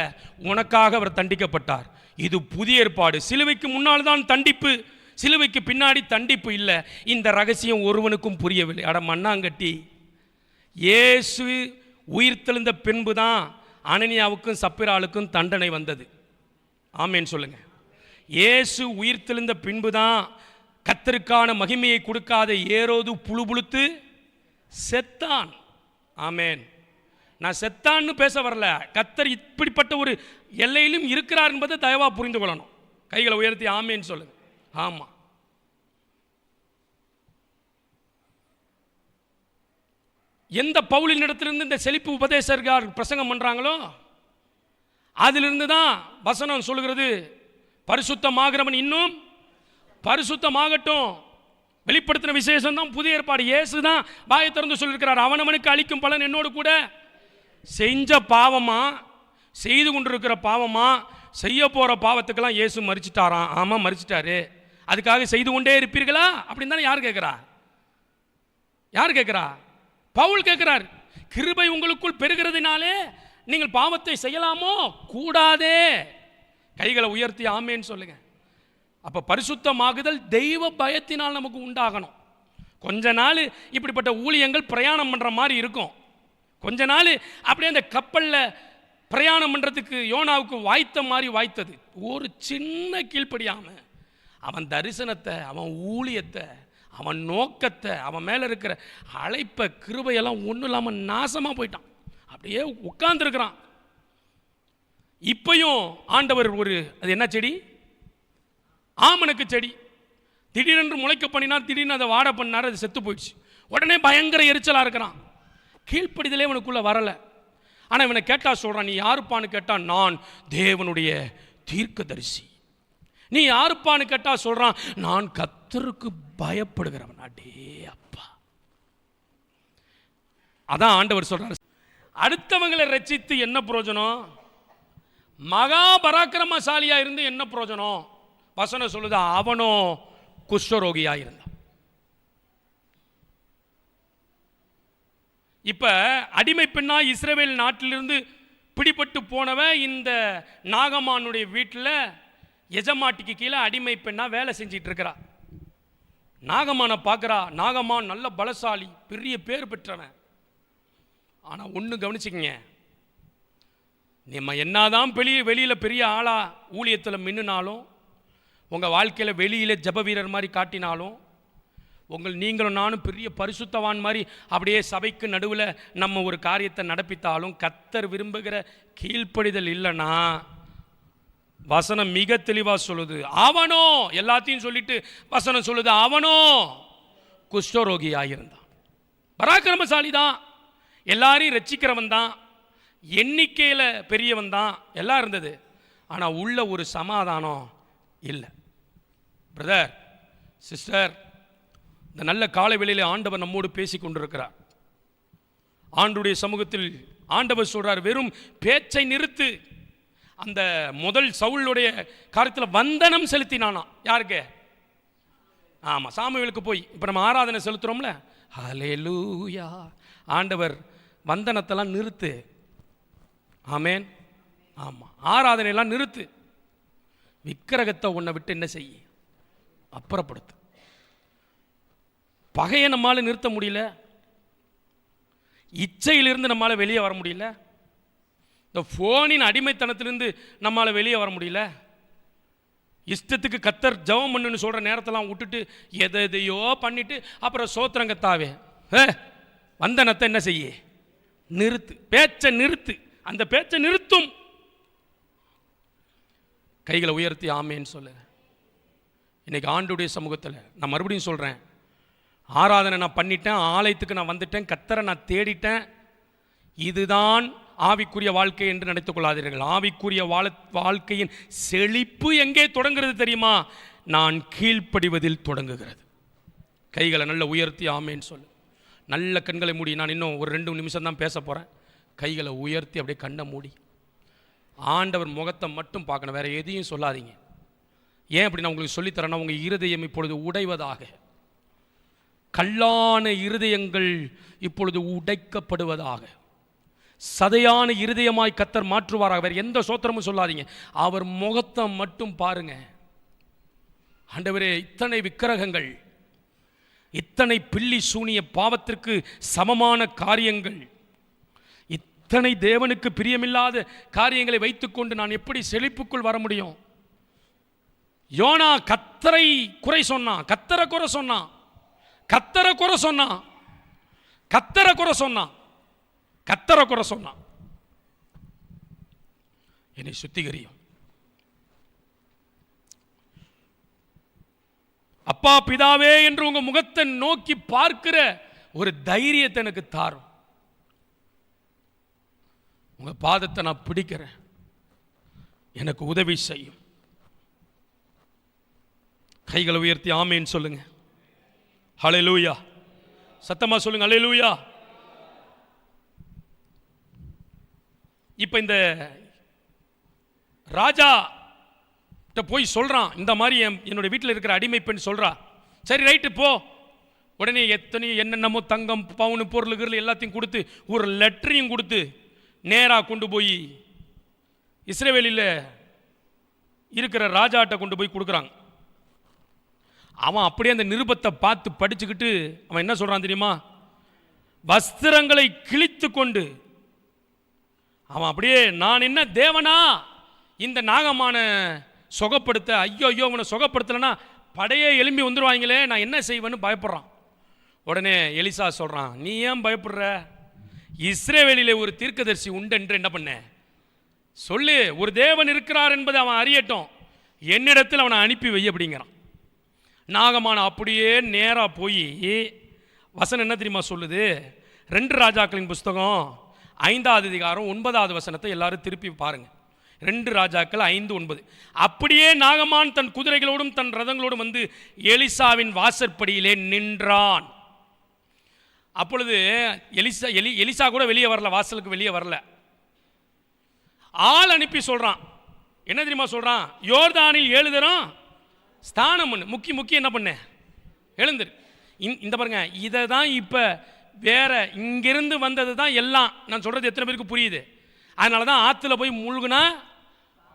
உனக்காக அவர் தண்டிக்கப்பட்டார். இது புதிய ஏற்பாடு. சிலுவைக்கு முன்னால் தான் தண்டிப்பு, சிலுவைக்கு பின்னாடி தண்டிப்பு இல்லை. இந்த ரகசியம் ஒருவனுக்கும் புரியவில்லை. அட மண்ணாங்கட்டி, இயேசு உயிர்த்தெழுந்த பின்பு தான் அனனியாவுக்கும் சப்பிராளுக்கும் தண்டனை வந்தது. ஆமேன்னு சொல்லுங்க. இயேசு உயிர்த்தெழுந்த பின்பு தான் கர்த்தருக்கான மகிமையை கொடுக்காத ஏரோது புழுபுழுத்து செத்தான். ஆமேன். நான் செத்தான்னு பேச வரல, கர்த்தர் இப்படிப்பட்ட ஒரு எல்லையிலும் இருக்கிறார் என்பதை தயவா புரிந்து கொள்ளணும். கைகளை உயர்த்தி ஆமேன்னு சொல்லுங்க. ஆமா, எந்த பவுலின் இடத்திலிருந்து இந்த செழிப்பு உபதேசர்கள் பிரசங்கம் பண்றாங்களோ அதிலிருந்து தான் வசனம் சொல்லுகிறது, பரிசுத்தமாகிறவன் இன்னும் பரிசுத்தமாகட்டும். வெளிப்படுத்தின விசேஷம் தான் புதிய ஏற்பாடு. இயேசு தான் வாயை திறந்து சொல்லியிருக்கிறார், அவனவனுக்கு அளிக்கும் பலன் என்னோடு கூட செஞ்ச பாவமா செய்து கொண்டிருக்கிற பாவமா, செய்ய போகிற பாவத்துக்கெல்லாம் இயேசு மரிச்சிட்டாராம். ஆமாம், மரிச்சிட்டாரு. அதுக்காக செய்து கொண்டே இருப்பீர்களா அப்படின்னு தானே யார் கேட்குறா? யார் கேட்குறா? பவுல் கேட்குறார். கிருபை உங்களுக்குள் பெறுகிறதுனாலே நீங்கள் பாவத்தை செய்யலாமோ? கூடாதே. கைகளை உயர்த்தி ஆமேன்னு சொல்லுங்க. அப்போ பரிசுத்தமாகுதல் தெய்வ பயத்தினால் நமக்கு உண்டாகணும். கொஞ்ச நாள் இப்படிப்பட்ட ஊழியங்கள் பிரயாணம் பண்ணுற மாதிரி இருக்கும். கொஞ்ச நாள் அப்படியே அந்த கப்பலில் பிரயாணம் பண்ணுறதுக்கு யோனாவுக்கு வாய்த்த மாதிரி வாய்த்தது. ஒரு சின்ன கீழ்ப்படியாமல் அவன் தரிசனத்தை, அவன் ஊழியத்தை, அவன் நோக்கத்தை, அவன் மேலே இருக்கிற அழைப்பை, கிருபையெல்லாம் ஒன்றும் இல்லாமல் நாசமாக போயிட்டான். அப்படியே உட்கார்ந்துருக்கிறான். இப்பையும் ஆண்டவர் அது என்ன செடி? ஆமணக்கு செடி. திடீரென்று முளைக்க பண்ணினார், திடீர்னு அதை வாட பண்ணார், அது செத்து போயிடுச்சு. உடனே பயங்கர எரிச்சலாக இருக்கிறான். கீழ்ப்படிதலே இவனுக்குள்ளே வரலை. ஆனால் இவனை கேட்டா சொல்கிறான், நீ யாருப்பான்னு கேட்டால் நான் தேவனுடைய தீர்க்கதரிசி. நீ யாருப்பான்னு கேட்டால் சொல்கிறான், நான் கர்த்தருக்கு பயப்படுகிறவன். அடே அப்பா! அதான் ஆண்டவர் சொல்கிறார், அடுத்தவங்களை ரட்சித்து என்ன பிரயோஜனம்? மகா பராக்கிரமசாலியாக இருந்து என்ன பிரயோஜனம்? வசனம் சொல்லுது, அவனோ குஷ்டரோகியாக இருந்தான். இப்போ அடிமை பெண்ணா இஸ்ரவேல் நாட்டிலிருந்து பிடிபட்டு போனவன் இந்த நாகமானுடைய வீட்டில் எஜமாட்டிக்கு கீழே அடிமை பெண்ணா வேலை செஞ்சிட்டு இருக்கிறா. நாகமானை பார்க்குறா. நாகமான் நல்ல பலசாலி, பெரிய பேர் பெற்றவன். ஆனால் ஒன்று கவனிச்சுக்கங்க, நம்ம என்னதான் வெளியில் பெரிய ஆளா ஊழியத்தில் மின்னுனாலும், உங்கள் வாழ்க்கையில் வெளியில் ஜப வீரர் மாதிரி காட்டினாலும், நீங்களும் நானும் பெரிய பரிசுத்தவான் மாதிரி அப்படியே சபைக்கு நடுவில் நம்ம ஒரு காரியத்தை நடப்பித்தாலும், கர்த்தர் விரும்புகிற கீழ்ப்படிதல் இல்லைன்னா, வசனம் மிக தெளிவாக சொல்லுது, அவனோ, எல்லாத்தையும் சொல்லிட்டு வசனம் சொல்லுது, அவனோ குஷ்டரோகியாக இருந்தான். பராக்கிரமசாலி தான், எல்லாரையும் ரட்சிக்கிறவன் தான், எண்ணிக்கையில் பெரியவன் தான், எல்லாம் இருந்தது. ஆனால் உள்ள ஒரு சமாதானம் இல்லை. பிரதர், சிஸ்டர், இந்த நல்ல காலை வேளையிலே ஆண்டவர் நம்மோடு பேசி கொண்டிருக்கிறார். ஆண்டவருடைய சமூகத்தில் ஆண்டவர் சொல்றார், வெறும் பேச்சை நிறுத்து. அந்த முதல் சவுலுடைய காரியத்தில் வந்தனம் செலுத்தினானா. யாருக்கு? ஆமாம், சாமுவேலுக்கு போய் இப்போ நம்ம ஆராதனை செலுத்துகிறோம்ல, ஹல்லேலூயா. ஆண்டவர் வந்தனத்தெல்லாம் நிறுத்து. ஆமேன். ஆமாம், ஆராதனையெல்லாம் நிறுத்து. விக்கிரகத்தை உன்னை விட்டு என்ன செய்ய? அப்புறப்படுத்து. பகையை நம்மால் நிறுத்த முடியல, இச்சையிலிருந்து நம்மளால் வெளியே வர முடியல, இந்த ஃபோனின் அடிமைத்தனத்திலிருந்து நம்மளால் வெளியே வர முடியல. இஷ்டத்துக்கு கத்தர் ஜெபம் பண்ணுன்னு சொல்கிற நேரத்தெல்லாம் விட்டுட்டு எதையோ பண்ணிட்டு அப்புறம் சோத்திரங்கத்தாவே வந்தனத்தை என்ன செய்ய? நிறுத்து. பேச்சை நிறுத்து. அந்த பேச்சை நிறுத்தும். கைகளை உயர்த்தி ஆமேன்னு சொல்லு. இன்னைக்கு ஆண்டுடைய சமூகத்தில் நான் மறுபடியும் சொல்கிறேன், ஆராதனை நான் பண்ணிட்டேன், ஆலயத்துக்கு நான் வந்துட்டேன், கர்த்தரை நான் தேடிட்டேன், இதுதான் ஆவிக்குரிய வாழ்க்கை என்று நினைத்துக் கொள்ளாதீர்கள். ஆவிக்குரிய வாழ்க்கையின் செழிப்பு எங்கே தொடங்குகிறது தெரியுமா? நான் கீழ்ப்படிவதில் தொடங்குகிறது. கைகளை நல்ல உயர்த்தி ஆமேன்னு சொல்லு. நல்ல கண்களை மூடி. நான் இன்னும் ஒரு 2 நிமிஷம் தான் பேச போகிறேன். கைகளை உயர்த்தி அப்படியே கண்ணை மூடி ஆண்டவர் முகத்தை மட்டும் பார்க்கணும், வேற எதையும் சொல்லாதீங்க. ஏன் அப்படி நான் உங்களுக்கு சொல்லித்தரேன்னா, உங்கள் இருதயம் இப்பொழுது உடைவதாக, கல்லான இருதயங்கள் இப்பொழுது உடைக்கப்படுவதாக, சதையான இருதயமாய் கர்த்தர் மாற்றுவாராக. வேறு எந்த சோத்திரமும் சொல்லாதீங்க, அவர் முகத்தை மட்டும் பாருங்க. ஆண்டவரே, இத்தனை விக்கிரகங்கள், இத்தனை பில்லி சூனிய பாவத்திற்கு சமமான காரியங்கள், இத்தனை தேவனுக்கு பிரியமில்லாத காரியங்களை வைத்துக்கொண்டு நான் எப்படி செழிப்புக்குள் வர முடியும்? யோனா கர்த்தரை குறை சொன்னான், கர்த்தரை குறை சொன்னான், கர்த்தரை குறை சொன்னான், கர்த்தரை குறை சொன்னான், கர்த்தரை குறை சொன்னான். என்னை சுத்திகரியும் அப்பா பிதாவே என்று உங்க முகத்தை நோக்கி பார்க்கிற ஒரு தைரியத்தை எனக்கு தாரும். உங்க பாதத்தை நான் பிடிக்கிறேன், எனக்கு உதவி செய்யும். கைகளை உயர்த்தி ஆமேன்னு சொல்லுங்க. ஹல்லேலூயா. சத்தமா சொல்லுங்க, ஹல்லேலூயா. இப்போ இந்த ராஜா போய் சொல்கிறான், இந்த மாதிரி என்னுடைய வீட்டில் இருக்கிற அடிமை பெண் சொல்கிறா. சரி ரைட்டு போ. உடனே என்னென்னமோ தங்கம் பவுனு பொருளுகள் எல்லாத்தையும் கொடுத்து ஒரு லெட்டரையும் கொடுத்து நேராக கொண்டு போய் இஸ்ரவேலில் இருக்கிற ராஜாட்ட கொண்டு போய் கொடுக்குறாங்க. அவன் அப்படியே அந்த நிருபத்தை பார்த்து படிச்சுக்கிட்டு அவன் என்ன சொல்கிறான் தெரியுமா? வஸ்திரங்களை கிழித்து கொண்டு அவன் அப்படியே, நான் என்ன தேவனா இந்த நாகமான சுகப்படுத்த? ஐயோ ஐயோ, அவனை சுகப்படுத்தலைன்னா படையே எழும்பி வந்துடுவாங்களே, நான் என்ன செய்வேன்னு பயப்படுறான். உடனே எலிசா சொல்கிறான், நீ ஏன் பயப்படுற? இஸ்ரவேலிலே ஒரு தீர்க்கதரிசி உண்டு என்று என்ன பண்ண சொல்லு, ஒரு தேவன் இருக்கிறார் என்பதை அவன் அறியட்டும், என்னிடத்தில் அவனை அனுப்பி வை அப்படிங்கிறான். நாகமான அப்படியே நேராக போய் வசனம் என்ன தெரியுமா சொல்லுது? 2 ராஜாக்களின் புஸ்தகம் 5ஆம் அதிகாரம் 9ஆவது வசனத்தை எல்லாரும் திருப்பி பாருங்க. 2 ராஜாக்கள் 5:9. அப்படியே நாகமான் தன் குதிரைகளோடும் தன் ரதங்களோடும் வந்து எலிசாவின் வாசற்படியிலே நின்றான். அப்பொழுது எலிசா கூட வெளியே வரல, வாசலுக்கு வெளியே வரல. ஆள் அனுப்பி சொல்றான். என்ன தெரியுமா சொல்றான்? யோர்தானில் 7 தரம் ஸ்தானம் பண்ணு. முக்கிய என்ன பண்ண? எழுந்துரு. இந்த பாருங்க, இதை தான் இப்போ வேற இங்கிருந்து வந்தது தான் எல்லாம். நான் சொல்றது எத்தனை பேருக்கு புரியுது? அதனால தான் ஆற்றுல போய் மூழ்குனா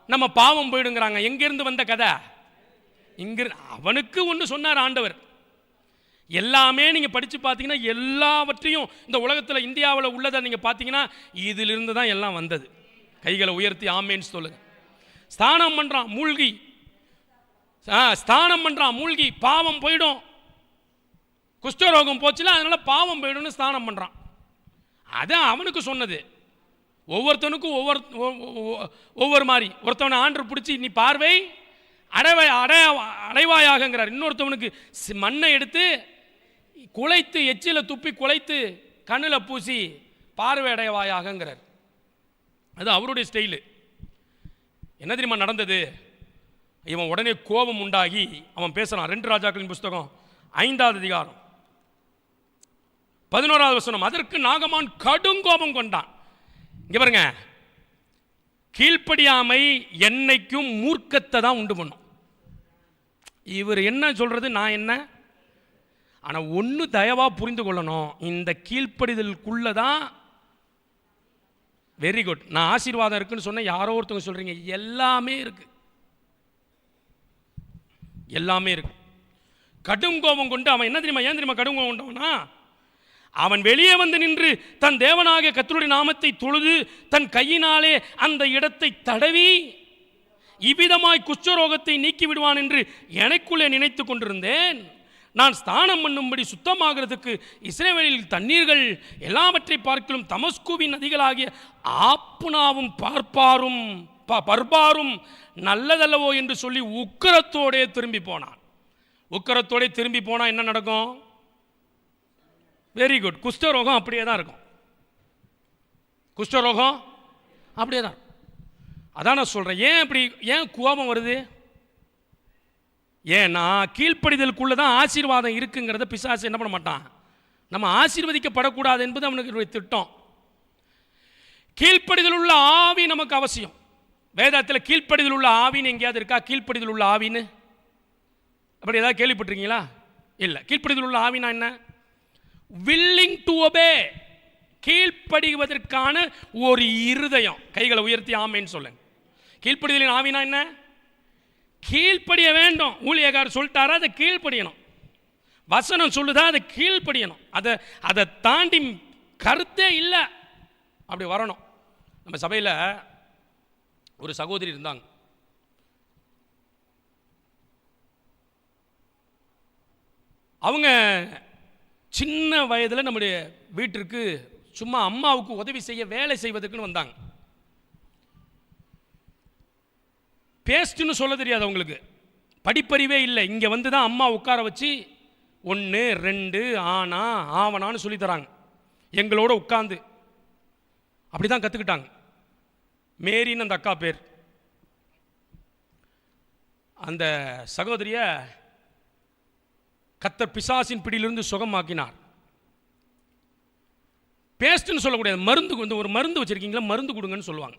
நம்ம பாவம் போயிடுங்கிறாங்க. எங்கிருந்து வந்த கதை? இங்கிருந்து அவனுக்கு ஒன்று சொன்னார் ஆண்டவர். எல்லாமே நீங்கள் படித்து பார்த்தீங்கன்னா எல்லாவற்றையும் இந்த உலகத்தில் இந்தியாவில் உள்ளதை நீங்கள் பார்த்தீங்கன்னா இதிலிருந்து தான் எல்லாம் வந்தது. கைகளை உயர்த்தி ஆமேன்னு சொல்லுங்க. ஸ்தானம் பண்ணுறான் மூழ்கி, ஸ்தானம் பண்ணுறான் மூழ்கி, பாவம் போயிடும். குஷ்டரோகம் போச்சுல, அதனால பாவம் போயிடும்னு ஸ்தானம் பண்ணுறான். அதான் அவனுக்கு சொன்னது. ஒவ்வொருத்தனுக்கும் ஒவ்வொரு மாதிரி. ஒருத்தவனை ஆண்டு பிடிச்சி நீ பார்வை அடைவாயாகங்கிறார். இன்னொருத்தவனுக்கு மண்ணை எடுத்து குலைத்து எச்சில துப்பி குலைத்து கண்ணில் பூசி பார்வை அடைவாயாகங்கிறார். அது அவருடைய ஸ்டைலு. என்ன தெரியுமா நடந்தது? இவன் உடனே கோபம் உண்டாகி அவன் பேசுறான். 2 ராஜாக்களின் புஸ்தகம் 5ஆவது அதிகாரம் 11ஆவது வசனம். அதற்கு நாகமான் கடும் கோபம் கொண்டான். இங்க பாருங்க, கீழ்ப்படியாமை என்னைக்கும் மூர்க்கத்தை தான் உண்டு பண்ணும். இவர் என்ன சொல்றது, நான் என்ன? ஆனால் ஒன்று தயவா புரிந்து கொள்ளணும், இந்த கீழ்ப்படிதலுக்குள்ளதான் வெரி குட். நான் ஆசீர்வாதம் இருக்குன்னு சொன்ன யாரோ ஒருத்தவங்க சொல்றீங்க, எல்லாமே இருக்கு, எல்லாமே இருக்கு. கடும் கோபம் கொண்டு அவன் என்ன தெரியுமா, ஏன் தெரியுமா கடும் கோபம் கொண்டவனா? அவன் வெளியே வந்து நின்று தன் தேவனாகிய கர்த்தருடைய நாமத்தை தொழுது தன் கையினாலே அந்த இடத்தை தடவி இவ்விதமாய் குஷ்டரோகத்தை நீக்கி விடுவான் என்று எனக்குள்ளே நினைத்து கொண்டிருந்தேன். நான் ஸ்தானம் பண்ணும்படி சுத்தமாகிறதுக்கு இஸ்ரவேலில் தண்ணீர்கள் எல்லாவற்றை பார்க்கலும் தமஸ்குவின் நதிகளாகிய ஆப்புனாவும் பர்பாரும் நல்லதல்லவோ என்று சொல்லி உக்கிரத்தோடே திரும்பி போனான். உக்கிரத்தோடே திரும்பி போனால் என்ன நடக்கும்? Very good. குஷ்டரோகம் அப்படியே தான் இருக்கும். குஷ்டரோகம் அப்படியே தான். அதான் நான் சொல்கிறேன். ஏன் இப்படி, ஏன் கோபம் வருது? ஏன்னா கீழ்ப்படிதலுக்குள்ளே தான் ஆசீர்வாதம் இருக்குங்கிறத பிசாசு என்ன பண்ண மாட்டான், நம்ம ஆசீர்வதிக்கப்படக்கூடாது என்பது அவனுக்கு திட்டம். கீழ்ப்படிதல் உள்ள ஆவி நமக்கு அவசியம். வேதத்தில் கீழ்ப்படிதல் உள்ள ஆவின்னு எங்கேயாவது இருக்கா? கீழ்ப்படிதல் உள்ள ஆவின்னு அப்படி ஏதாவது கேள்விப்பட்டிருக்கீங்களா? இல்லை. கீழ்ப்படிதல் உள்ள ஆவினா என்ன? willing to obey, கீழ்ப்படிவதற்கான ஒரு இருதயம். கைகளை உயர்த்தி ஆமேன்னு சொல்லுங்க. கீழ்ப்படிதலின் ஆவினா என்ன? கீழ்ப்படிய வேண்டும். ஊழியக்காரர் சொல்லிட்டாரா, அதை கீழ்ப்படியணும். வசனம் சொல்லுதா, அதை கீழ்ப்படியணும். அதை தாண்டி கருத்தே இல்லை. அப்படி வரணும். நம்ம சபையில் ஒரு சகோதரி இருந்தாங்க. அவங்க சின்ன வயதில் நம்முடைய வீட்டிற்கு சும்மா அம்மாவுக்கு உதவி செய்ய வேலை செய்வதற்குன்னு வந்தாங்க. பேஸ்ட்டுன்னு சொல்ல தெரியாது அவங்களுக்கு, படிப்பறிவே இல்லை. இங்கே வந்து தான் அம்மா உட்கார வச்சு 1 2 ஆனா ஆவனான்னு சொல்லி தராங்க. எங்களோட உட்காந்து அப்படி தான் கற்றுக்கிட்டாங்க. மேரின்னு அந்த அக்கா பேர். அந்த சகோதரியை கர்த்தர் பிசாசின் பிடியிலிருந்து சுகமாக்கினார். பேஸ்ட்னு சொல்லக்கூடாது, மருந்து. வந்து ஒரு மருந்து வச்சுருக்கீங்களா, மருந்து கொடுங்கன்னு சொல்லுவாங்க.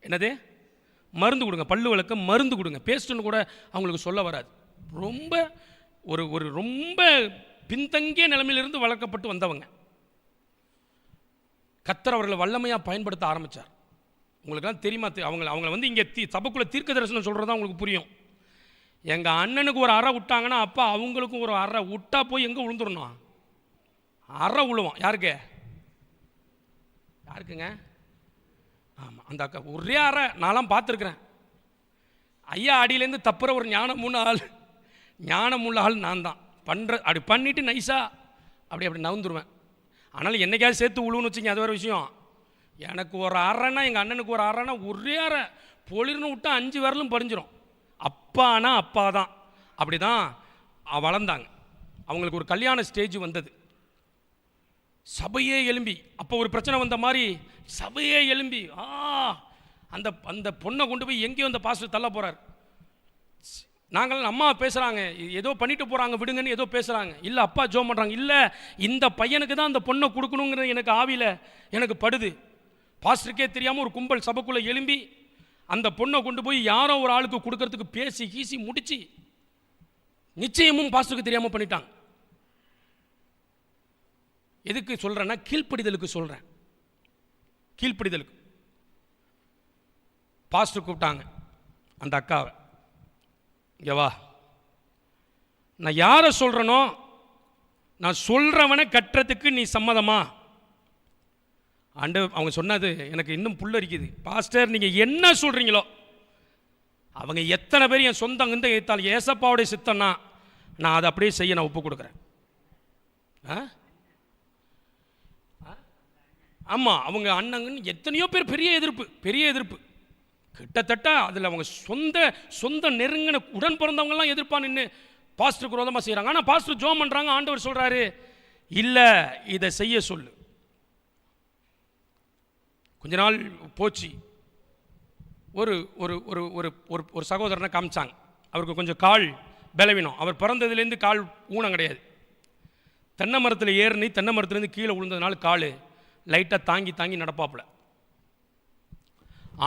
என்னது? மருந்து கொடுங்க, பல்லு விளக்க மருந்து கொடுங்க, பேஸ்ட்டுன்னு கூட அவங்களுக்கு சொல்ல வராது. ரொம்ப ஒரு ரொம்ப பின்தங்கிய நிலைமையிலிருந்து வளர்க்கப்பட்டு வந்தவங்க. கர்த்தர் அவர்களை வல்லமையாக பயன்படுத்த ஆரம்பித்தார். உங்களுக்குலாம் தெரியுமா? அவங்கள வந்து இங்கே சபைக்குள்ளே தீர்க்க தரிசனம் சொல்கிறதா உங்களுக்கு புரியும். எங்கள் அண்ணனுக்கு ஒரு அறை விட்டாங்கன்னா அப்பா அவங்களுக்கும் ஒரு அறை விட்டா போய் எங்கே விழுந்துடணும்? அறை விழுவோம். யாருக்குங்க? ஆமாம், அந்த அக்கா ஒரே அறை. நான்லாம் பார்த்துருக்குறேன். ஐயா அடியிலேருந்து தப்புற ஒரு ஞானமுள்ள ஆள் நான் தான். அப்படி பண்ணிவிட்டு நைஸாக அப்படி நவுந்துருவேன். ஆனாலும் என்னைக்காவது சேர்த்து விழுவுன்னு வச்சுங்க, அது வேறு விஷயம். எனக்கு ஒரு அறைன்னா, எங்கள் அண்ணனுக்கு ஒரு அறைன்னா ஒரே அறை பொழிர்னு விட்டா 5 விரலும் பறிஞ்சிரும். அப்பானா அப்பா தான். அப்படி தான் வளர்ந்தாங்க. அவங்களுக்கு ஒரு கல்யாண ஸ்டேஜ் வந்தது. சபையே எழும்பி, அப்போ ஒரு பிரச்சனை வந்த மாதிரி சபையே எழும்பி அந்த பொண்ணை கொண்டு போய் எங்கேயோ அந்த பாஸ்டர் தள்ள போகிறார். நாங்கள் அம்மா பேசுகிறாங்க, ஏதோ பண்ணிட்டு போகிறாங்க விடுங்கன்னு ஏதோ பேசுகிறாங்க. இல்லை அப்பா ஜோம் பண்ணுறாங்க, இல்லை இந்த பையனுக்கு தான் அந்த பொண்ணை கொடுக்கணுங்கிறது எனக்கு ஆவியில் எனக்கு படுது. பாஸ்டருக்கே தெரியாமல் ஒரு கும்பல் சபைக்குள்ளே எழும்பி அந்த பொண்ணை கொண்டு போய் யாரோ ஒரு ஆளுக்கு கொடுக்கறதுக்கு பேசி கீசி முடிச்சு நிச்சயமும் பாஸ்டருக்கு தெரியாமல் பண்ணிட்டாங்க. எதுக்கு சொல்கிறேன்னா, கீழ்ப்படிதலுக்கு சொல்கிறேன். கீழ்ப்படிதலுக்கு பாஸ்டர் கூப்பிட்டாங்க அந்த அக்காவை, இங்கே வா, நான் யாரை சொல்கிறேனோ நான் சொல்கிறவனை கட்டுறதுக்கு நீ சம்மதமா? அவங்க சொன்னது எனக்கு இன்னும் புல்லரிக்குது. பாஸ்டர் நீங்கள் என்ன சொல்கிறீங்களோ, அவங்க எத்தனை பேர் என் சொந்தம் இந்த ஏத்தால் ஏசப்பாவுடைய சித்தம்னா நான் அதை அப்படியே செய்ய நான் ஒப்பு கொடுக்குறேன். ஆமாம், அவங்க அண்ணங்கன்னு எத்தனையோ பேர் பெரிய எதிர்ப்பு கிட்டத்தட்ட அதில் அவங்க சொந்த நெருங்கின உடன் பிறந்தவங்கலாம் எதிர்ப்பாக நின்று பாஸ்டருக்கு விரோதமாக செய்கிறாங்க. ஆனால் பாஸ்டர் ஜோம் பண்ணுறாங்க. ஆண்டவர் சொல்கிறாரு, இல்லை இதை செய்ய சொல்லு. கொஞ்ச நாள் போச்சு. ஒரு ஒரு ஒரு ஒரு சகோதரனை காமிச்சாங்க. அவருக்கு கொஞ்சம் கால் பலவீனம். அவர் பிறந்ததுலேருந்து கால் ஊனம் கிடையாது. தென்னை மரத்தில் ஏறி தென்னை மரத்துலேருந்து கீழே விழுந்ததுனால கால் லைட்டாக தாங்கி நடப்பாப்புல.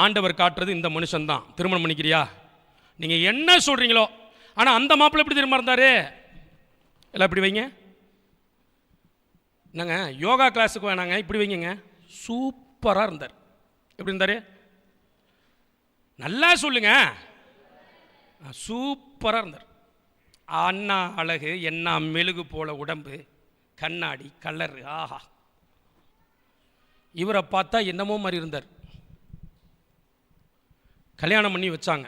ஆண்டவர் காட்டுறது இந்த மனுஷன்தான். திருமணம் பண்ணிக்கிறியா, நீங்கள் என்ன சொல்கிறீங்களோ. ஆனால் அந்த மாப்பிள்ளை எப்படி திரும்ப இருந்தார்? எல்லாம் இப்படி வைங்க, என்னங்க யோகா கிளாஸுக்கு வேணாங்க, இப்படி வைங்க. சூப்பராக இருந்தார். எப்படி இருந்தார்? நல்லா சொல்லுங்க. சூப்பராக இருந்தார். அண்ணா அழகு, என்ன மெழுகு போல உடம்பு, கண்ணாடி கலரு, ஆஹா. இவரை பார்த்தா என்னமோ மாதிரி இருந்தார். கல்யாணம் பண்ணி வச்சாங்க.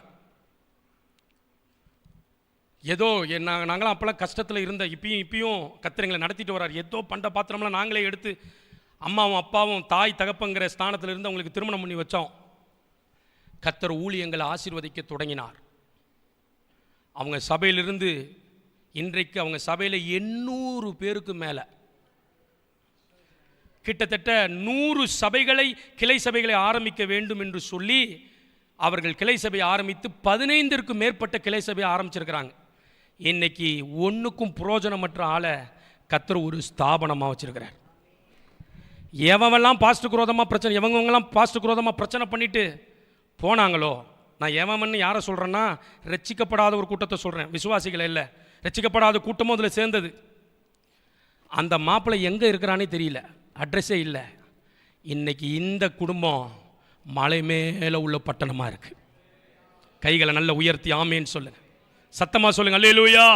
ஏதோ நாங்களாம் அப்போல்லாம் கஷ்டத்தில் இருந்த, இப்பயும் கத்திரங்களை நடத்திட்டு வர்றார். ஏதோ பண்ட பாத்திரம்லாம் நாங்களே எடுத்து அம்மாவும் அப்பாவும் தாய் தகப்பங்கிற ஸ்தானத்தில் இருந்து அவங்களுக்கு திருமணம் பண்ணி வச்சோம். கர்த்தர் ஊழியங்களை ஆசீர்வதிக்க தொடங்கினார். அவங்க சபையிலிருந்து இன்றைக்கு அவங்க சபையில் 800 பேருக்கு மேலே, கிட்டத்தட்ட 100 சபைகளை கிளை சபைகளை ஆரம்பிக்க வேண்டும் என்று சொல்லி அவர்கள் கிளை சபையை ஆரம்பித்து 15ற்கு மேற்பட்ட கிளை சபையை ஆரம்பிச்சிருக்கிறாங்க. இன்னைக்கு ஒன்றுக்கும் புரோஜனமற்ற ஆளை கர்த்தர் ஒரு ஸ்தாபனமாக வச்சிருக்கிறார். எவெல்லாம் பாஸ்டருக்கு விரோதமாக பிரச்சனை, எவங்கெல்லாம் பாஸ்டருக்கு விரோதமாக பிரச்சனை பண்ணிட்டு போனாங்களோ, நான் எவன்னு யாரை சொல்கிறேன்னா, ரட்சிக்கப்படாத ஒரு கூட்டத்தை சொல்கிறேன், விசுவாசிகளை இல்லை, ரட்சிக்கப்படாத கூட்டமும் அதில் சேர்ந்தது. அந்த மாப்பிள்ளை எங்கே இருக்கிறானே தெரியல, அட்ரஸே இல்லை. இன்னைக்கு இந்த குடும்பம் மலை மேலே உள்ள பட்டணமாக இருக்குது. கைகளை நல்ல உயர்த்தி ஆமேன்னு சொல்லுங்க, சத்தமாக சொல்லுங்க அல்லேலூயா.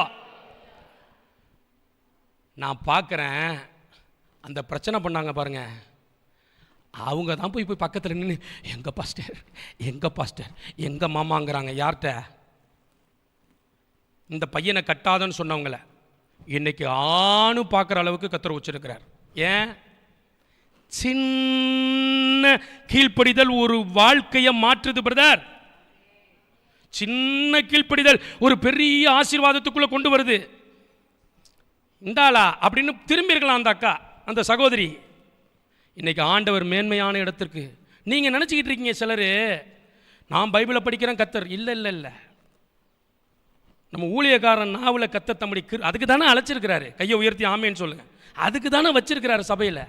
நான் பார்க்குறேன் அந்த பிரச்சனை பண்ணாங்க பாருங்க, அவங்க தான் போய் பக்கத்தில் நின்று எங்கள் பாஸ்டர் எங்கள் மாமாங்கிறாங்க. யார்கிட்ட? இந்த பையனை கட்டாதன்னு சொன்னவங்கள இன்னைக்கு ஆணு பார்க்குற அளவுக்கு கர்த்தர் வச்சிருக்கிறார். ஏன்? சின்ன கீழ்ப்படிதல் ஒரு வாழ்க்கையை மாற்றுது பிரதர். சின்ன கீழ்ப்படிதல் ஒரு பெரிய ஆசீர்வாதத்துக்குள்ள கொண்டு வருது. இந்தாளா அப்படின்னு திரும்பி இருக்கலாம் அந்த அக்கா, அந்த சகோதரி. இன்னைக்கு ஆண்டவர் மேன்மையான இடத்திற்கு நீங்க நினைச்சுக்கிட்டு இருக்கீங்க சிலர், நான் பைபிளை படிக்கிறேன் கர்த்தர். இல்லை இல்லை இல்லை, நம்ம ஊழியக்காரன் நாவில் கர்த்தர் தம்முடைய அதுக்கு தானே அழைச்சிருக்கிறாரு. கையை உயர்த்தி ஆமேன்னு சொல்லுங்க. அதுக்கு தானே வச்சிருக்கிறாரு சபையில்.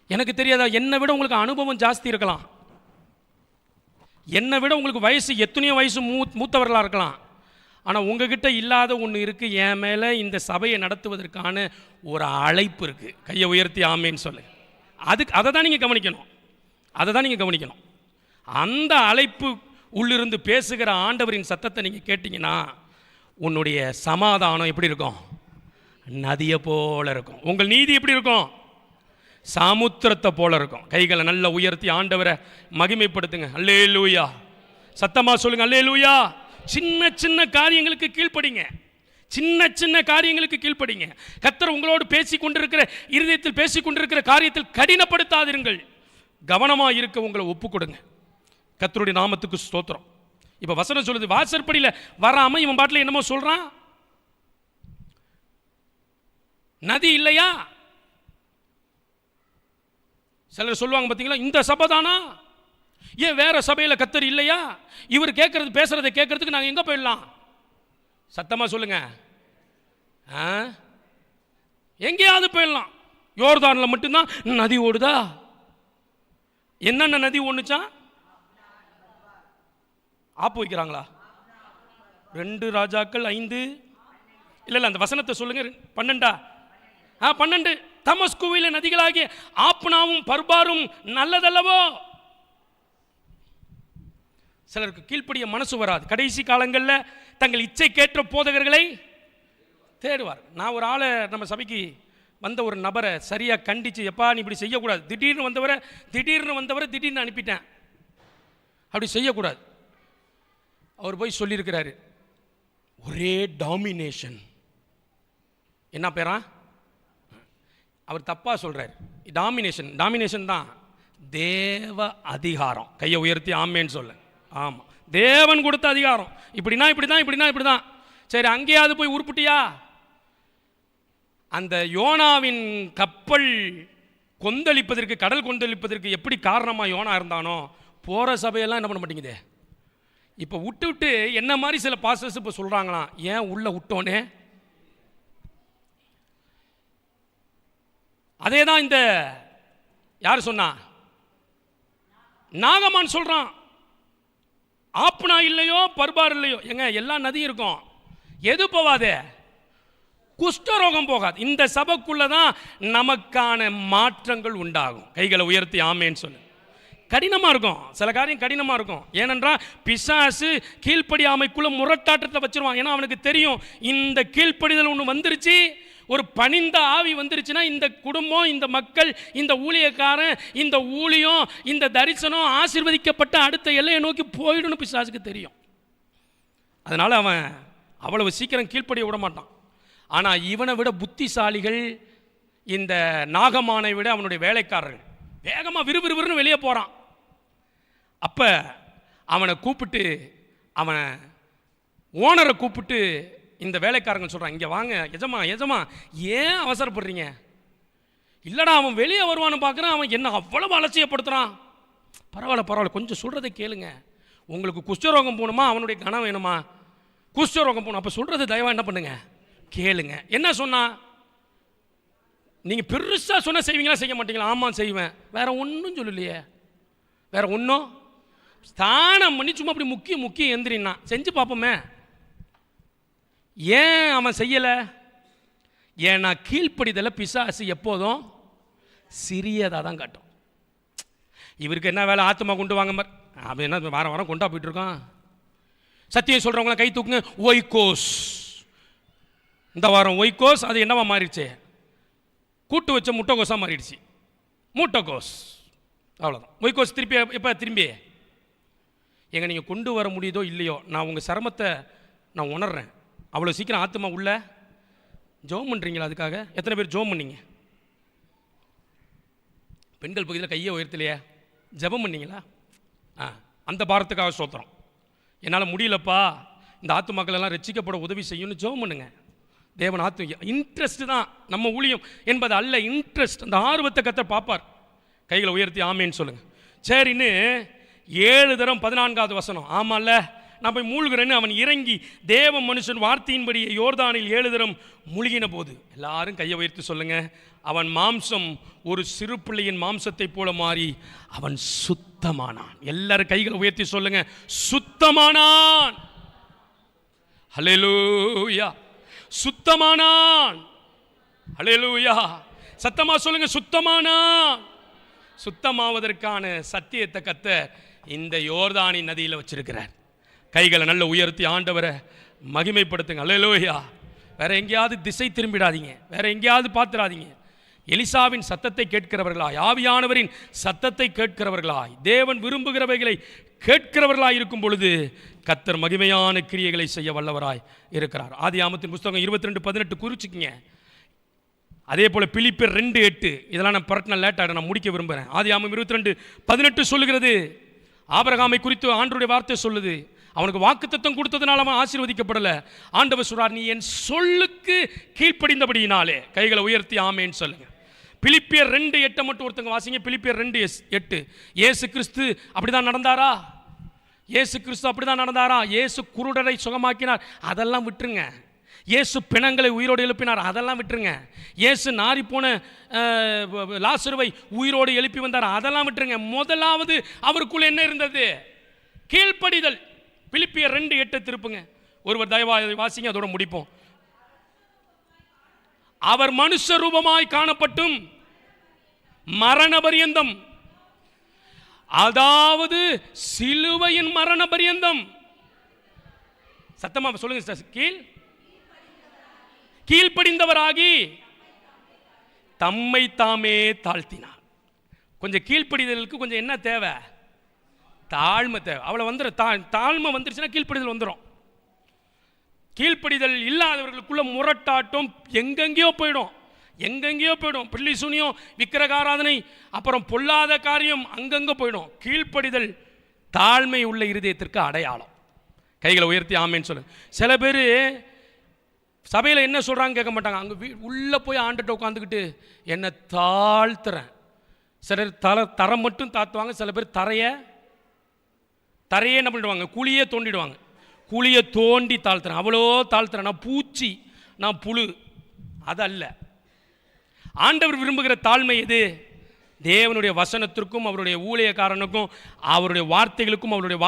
எனக்கு தெரியாதா, என்னை விட உங்களுக்கு அனுபவம் ஜாஸ்தி இருக்கலாம். என்னை விட உங்களுக்கு வயசு எத்தனையோ வயசு மூத்தவர்களாக இருக்கலாம். ஆனால் உங்ககிட்ட இல்லாத ஒன்று இருக்குது. என் மேலே இந்த சபையை நடத்துவதற்கான ஒரு அழைப்பு இருக்குது. கையை உயர்த்தி ஆமேன்னு சொல்லு. அதை தான் நீங்கள் கவனிக்கணும். அந்த அழைப்பு உள்ளிருந்து பேசுகிற ஆண்டவரின் சத்தத்தை நீங்கள் கேட்டிங்கன்னா உன்னுடைய சமாதானம் எப்படி இருக்கும்? நதியை போல இருக்கும். உங்கள் நீதி எப்படி இருக்கும்? சமுத்திரத்தை போல இருக்கும். கைகளை நல்லா உயர்த்தி ஆண்டவரை மகிமைப்படுத்துங்க. அல்லேலூயா. சத்தமாக சொல்லுங்க அல்லேலூயா. சின்ன சின்ன காரியங்களுக்கு கீழ்ப்படிங்க. கர்த்தர் உங்களோடு பேசி கொண்டிருக்கிற, இருதயத்தில் பேசி கொண்டிருக்கிற காரியத்தில் கடினப்படுத்தாதிருங்கள். கவனமாக இருக்க உங்களை ஒப்பு கொடுங்க. கர்த்தருடைய நாமத்துக்கு ஸ்தோத்திரம். இப்போ வசனம் சொல்லுது, வாசற்படியில் வராமல் இவன் பாட்டில் என்னமோ சொல்கிறான். நதி இல்லையா? சிலர் சொல்லுவாங்க பார்த்தீங்களா, இந்த சபை தானா, ஏன் வேற சபையில் கர்த்தர் இல்லையா? இவர் கேட்கறது பேசுறதை கேட்கறதுக்கு நாங்கள் எங்கே போயிடலாம்? சத்தமாக சொல்லுங்க. எங்கேயாவது போயிடலாம். யோர்தானில் மட்டும்தான் நதி ஓடுதா? என்னென்ன நதி ஒன்றுச்சா? ஆப்பு வைக்கிறாங்களா? 2 ராஜாக்கள் 5 இல்லை அந்த வசனத்தை சொல்லுங்க. 12 தமஸ்குவில நதிகளாகிய ஆப்னாவும் பர்பாரும் நல்லதல்லவோ? சிலருக்கு கீழ்ப்படிய மனசு வராது. கடைசி காலங்களில் தங்கள் இச்சைக்கேற்ற போதகர்களை தேடுவார். நான் ஒரு ஆளை நம்ம சபைக்கு வந்த ஒரு நபரை சரியாக கண்டித்து, எப்பா நீ இப்படி செய்யக்கூடாது, திடீர்னு வந்தவரை திடீர்னு அனுப்பிட்டேன், அப்படி செய்யக்கூடாது. அவர் போய் சொல்லியிருக்கிறாரு, ஒரே டாமினேஷன். என்ன பேரா? அவர் தப்பாக சொல்கிறார். டாமினேஷன் தான் தேவ அதிகாரம். கையை உயர்த்தி ஆமேன்னு சொல்ல. ஆமாம், தேவன் கொடுத்த அதிகாரம். இப்படி தான். சரி, அங்கேயாவது போய் உருப்பிட்டியா? அந்த யோனாவின் கப்பல் கொந்தளிப்பதற்கு, கடல் கொந்தளிப்பதற்கு எப்படி காரணமாக யோனா இருந்தானோ, போகிற சபையெல்லாம் என்ன பண்ண மாட்டேங்குதே. இப்போ விட்டு என்ன மாதிரி சில பாஸ்டர்ஸ் இப்போ சொல்கிறாங்களாம், ஏன் உள்ள விட்டோன்னே. அதே தான் இந்த யார் சொன்னா? நாகமான் சொல்கிறான். ஆப்னா இல்லையோ பர்பார் இல்லையோ, எங்க எல்லா நதியும் இருக்கும், எது போவாதே? குஷ்டரோகம் போகாது. இந்த சபைக்குள்ள தான் நமக்கான மாற்றங்கள் உண்டாகும். கைகளை உயர்த்தி ஆமேன்னு சொல்லு. கடினமாக இருக்கும், சில காரியம் கடினமாக இருக்கும். ஏனென்றால் பிசாசு கீழ்ப்படியாமைக்குள்ள முரட்டாட்டத்தை வச்சிருவான். ஏன்னா அவனுக்கு தெரியும், இந்த கீழ்ப்படிதல் ஒன்று வந்துருச்சு, ஒரு பணிந்த ஆவி வந்துருச்சுன்னா இந்த குடும்பம், இந்த மக்கள், இந்த ஊழியக்காரன், இந்த ஊழியம், இந்த தரிசனம் ஆசீர்வதிக்கப்பட்ட அடுத்த எல்லையை நோக்கி போயிடும்னு பிசாசுக்கு தெரியும். அதனால் அவன் அவ்வளவு சீக்கிரம் கீழ்ப்படிய விட மாட்டான். ஆனால் இவனை விட புத்திசாலிகள் இந்த நாகமானை விட அவனுடைய வேலைக்காரர்கள் வேகமாக விறுவிறுன்னு வெளியே போகிறான். அப்போ அவனை கூப்பிட்டு, அவனை ஓனரை கூப்பிட்டு இந்த வேலைக்காரங்க சொல்கிறான், இங்கே வாங்க எஜமா, ஏன் அவசரப்படுறீங்க? இல்லைடா, அவன் வெளியே வருவான்னு பார்க்குறான், அவன் என்ன அவ்வளவு அலட்சியப்படுத்துகிறான். பரவாயில்ல, கொஞ்சம் சொல்கிறத கேளுங்க. உங்களுக்கு குஷ்டரோகம் போகணுமா, அவனுடைய கனம் வேணுமா? குஷ்டரோகம் போகணும். அப்போ சொல்கிறது தயவாக என்ன பண்ணுங்க, கேளுங்க. என்ன சொன்னா? நீங்கள் பெருசாக சொன்ன செய்வீங்களா செய்ய மாட்டீங்களா? ஆமாம் செய்வேன். வேற ஒன்றும் சொல்லலையே. வேற ஒன்றும் ஸ்தானம் பண்ணி சும்மா அப்படி முக்கியம் எந்திரின்னா செஞ்சு பார்ப்போமே. ஏன் அவன் செய்யலை? ஏன்னா கீழ்ப்படிதலை பிசாசு எப்போதும் சிறியதாக தான் காட்டும். இவருக்கு என்ன வேலை? ஆத்மா கொண்டு வாங்க மாதிரி. அப்படி என்ன வாரம் கொண்டா போயிட்டு இருக்கான். சத்தியம் சொல்கிறவங்களாம் கை தூக்குங்க. ஒய்கோஸ், இந்த வாரம் ஒய்கோஸ். அது என்னவா மாறிடுச்சு? கூட்டு வச்ச முட்டைகோஸாக மாறிடுச்சு. முட்டைகோஸ், அவ்வளோதான். ஒய்கோஸ் திரும்பி எங்கே நீங்கள் கொண்டு வர முடியுதோ இல்லையோ, நான் உங்கள் சிரமத்தை நான் உணர்றேன். அவ்வளோ சீக்கிரம் ஆத்மா உள்ள ஜோம் பண்ணுறீங்களா? அதுக்காக எத்தனை பேர் ஜோம் பண்ணீங்க? பெண்கள் பகுதியில் கையை உயர்த்தலையே, ஜபம் பண்ணீங்களா? அந்த பாரத்துக்காக சோத்திரம். என்னால் முடியலப்பா, இந்த ஆத்துமாக்கள் எல்லாம் ரட்சிக்கப்பட உதவி செய்யணும்னு ஜெபம் பண்ணுங்க. தேவன் இன்ட்ரெஸ்ட் தான் நம்ம ஊழியம் என்பது அல்ல, இன்ட்ரெஸ்ட், அந்த ஆர்வத்தை கர்த்தர் பார்ப்பார். கைகளை உயர்த்தி ஆமேன்னு சொல்லுங்க. சரின்னு 7 தரம் 14வது வசனம். ஆமால்ல, நான் போய் மூழ்கிறேன்னு அவன் இறங்கி தேவ மனுஷன் வார்த்தையின்படி யோர்தானில் 7 தரம் முழுகின போது, எல்லாரும் கையை உயர்த்தி சொல்லுங்க, அவன் மாம்சம் ஒரு சிறு பிள்ளையின் மாம்சத்தை போல மாறி அவன் சுத்தமானான். எல்லாரும் கைகளை உயர்த்தி சொல்லுங்க, சுத்தமானான். ஹல்லேலூயா, சுத்தமானான். ஹல்லேலூயா, சத்தமா சொல்லுங்க, சுத்தமானான். சுத்தமாவதற்கான சத்தியத்தை கர்த்தர் இந்த யோர்தானின் நதியில் வச்சிருக்கிறார். கைகளை நல்ல உயர்த்தி ஆண்டவரை மகிமைப்படுத்துங்க. ஹல்லேலூயா. வேற எங்கேயாவது திசை திரும்பிடாதீங்க, வேற எங்கேயாவது பார்த்துடாதீங்க. எலிசாவின் சத்தத்தை கேட்கிறவர்களாய், ஆவியானவரின் சத்தத்தை கேட்கிறவர்களாய், தேவன் விரும்புகிறவைகளை கேட்கிறவர்களாய் இருக்கும் பொழுது கர்த்தர் மகிமையான கிரியைகளை செய்ய வல்லவராய் இருக்கிறார். ஆதியாகமத்தின் புத்தகம் 22:18 குறிச்சிக்கிங்க. அதே போல பிலிப்பியர் 2:8, இதெல்லாம் நான் பர்சனல் லேட்டாக நான் முடிக்க விரும்புகிறேன். ஆதியாகமம் 22:18 சொல்லுகிறது, ஆபிரகாமை குறித்து ஆண்டவருடைய வார்த்தை சொல்லுது. அவனுக்கு வாக்குத்தத்தம் கொடுத்ததுனால அவன் ஆசீர்வதிக்கப்படல. ஆண்டவர் சொல்றார், நீ என் சொல்லுக்கு கீழ்ப்படிந்தபடியினாலே. கைகளை உயர்த்தி ஆமேன்னு சொல்லுங்க. பிலிப்பியர் 2:8 மட்டும் ஒருத்தங்க வாசிங்க. பிலிப்பியர் 2:8. இயேசு கிறிஸ்து அப்படிதான் நடந்தாரா? இயேசு கிறிஸ்து அப்படிதான் நடந்தாரா? இயேசு குருடரை சுகமாக்கினார், அதெல்லாம் விட்டுருங்க. இயேசு பிணங்களை உயிரோடு எழுப்பினார், அதெல்லாம் விட்டுருங்க. இயேசு நாரி போன லாசருவை உயிரோடு எழுப்பி வந்தார், அதெல்லாம் விட்டுருங்க. முதலாவது அவருக்குள்ள என்ன இருந்தது? கீழ்ப்படிதல். பிலிப்பியர் 2:8 திருப்புங்க. ஒருவர் தயவாக வாசிங்க, அதோட முடிப்போம். அவர் மனுஷ ரூபமாய் காணப்பட்டும் மரண பரியந்தம், அதாவது சிலுவையின் மரண பரியந்தம். சத்தமா சொல்லுங்க. கீழ்ப்படிந்தவராகி தம்மை தாமே தாழ்த்தினார். கொஞ்சம் கீழ்ப்படிதலுக்கு கொஞ்சம் என்ன தேவை? தாழ்மை தேவை. அவளை வந்துடும். தாழ்மை வந்துருச்சுன்னா கீழ்ப்படிதல் வந்துடும். கீழ்ப்படிதல் இல்லாதவர்களுக்குள்ள முரட்டாட்டம் எங்கெங்கேயோ போயிடும். பிள்ளி சுனியம், விக்கிரகாராதனை, அப்புறம் பொல்லாத காரியம் அங்கங்கே போயிடும். கீழ்ப்படிதல் தாழ்மை உள்ள இருதயத்திற்கு அடையாளம். கைகளை உயர்த்தி ஆமேன்னு சொல்லுங்க. சில பேர் சபையில் என்ன சொல்கிறாங்க கேட்க மாட்டாங்க. அங்கே உள்ளே போய் ஆண்டுகிட்ட உட்காந்துக்கிட்டு என்னை தாழ்த்துறேன். சிலர் தரம் மட்டும் தாழ்த்துவாங்க. சில பேர் தரையே என்ன பண்ணிடுவாங்க? குழியே தோண்டிடுவாங்க. குழியை தோண்டி தாழ்த்துறேன், அவ்வளோ தாழ்த்துறேன், நான் பூச்சி, நான் புழு. அதல்ல ஆண்டவர் விரும்புகிற தாழ்மை எது? தேவனுடைய வசனத்திற்கும் அவருடைய ஊழியக்காரனுக்கும் அவருடைய வார்த்தைகளுக்கும் அவருடைய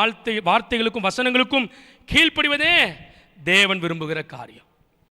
வார்த்தைகளுக்கும் வசனங்களுக்கும் கீழ்ப்படிவதே தேவன் விரும்புகிற காரியம்.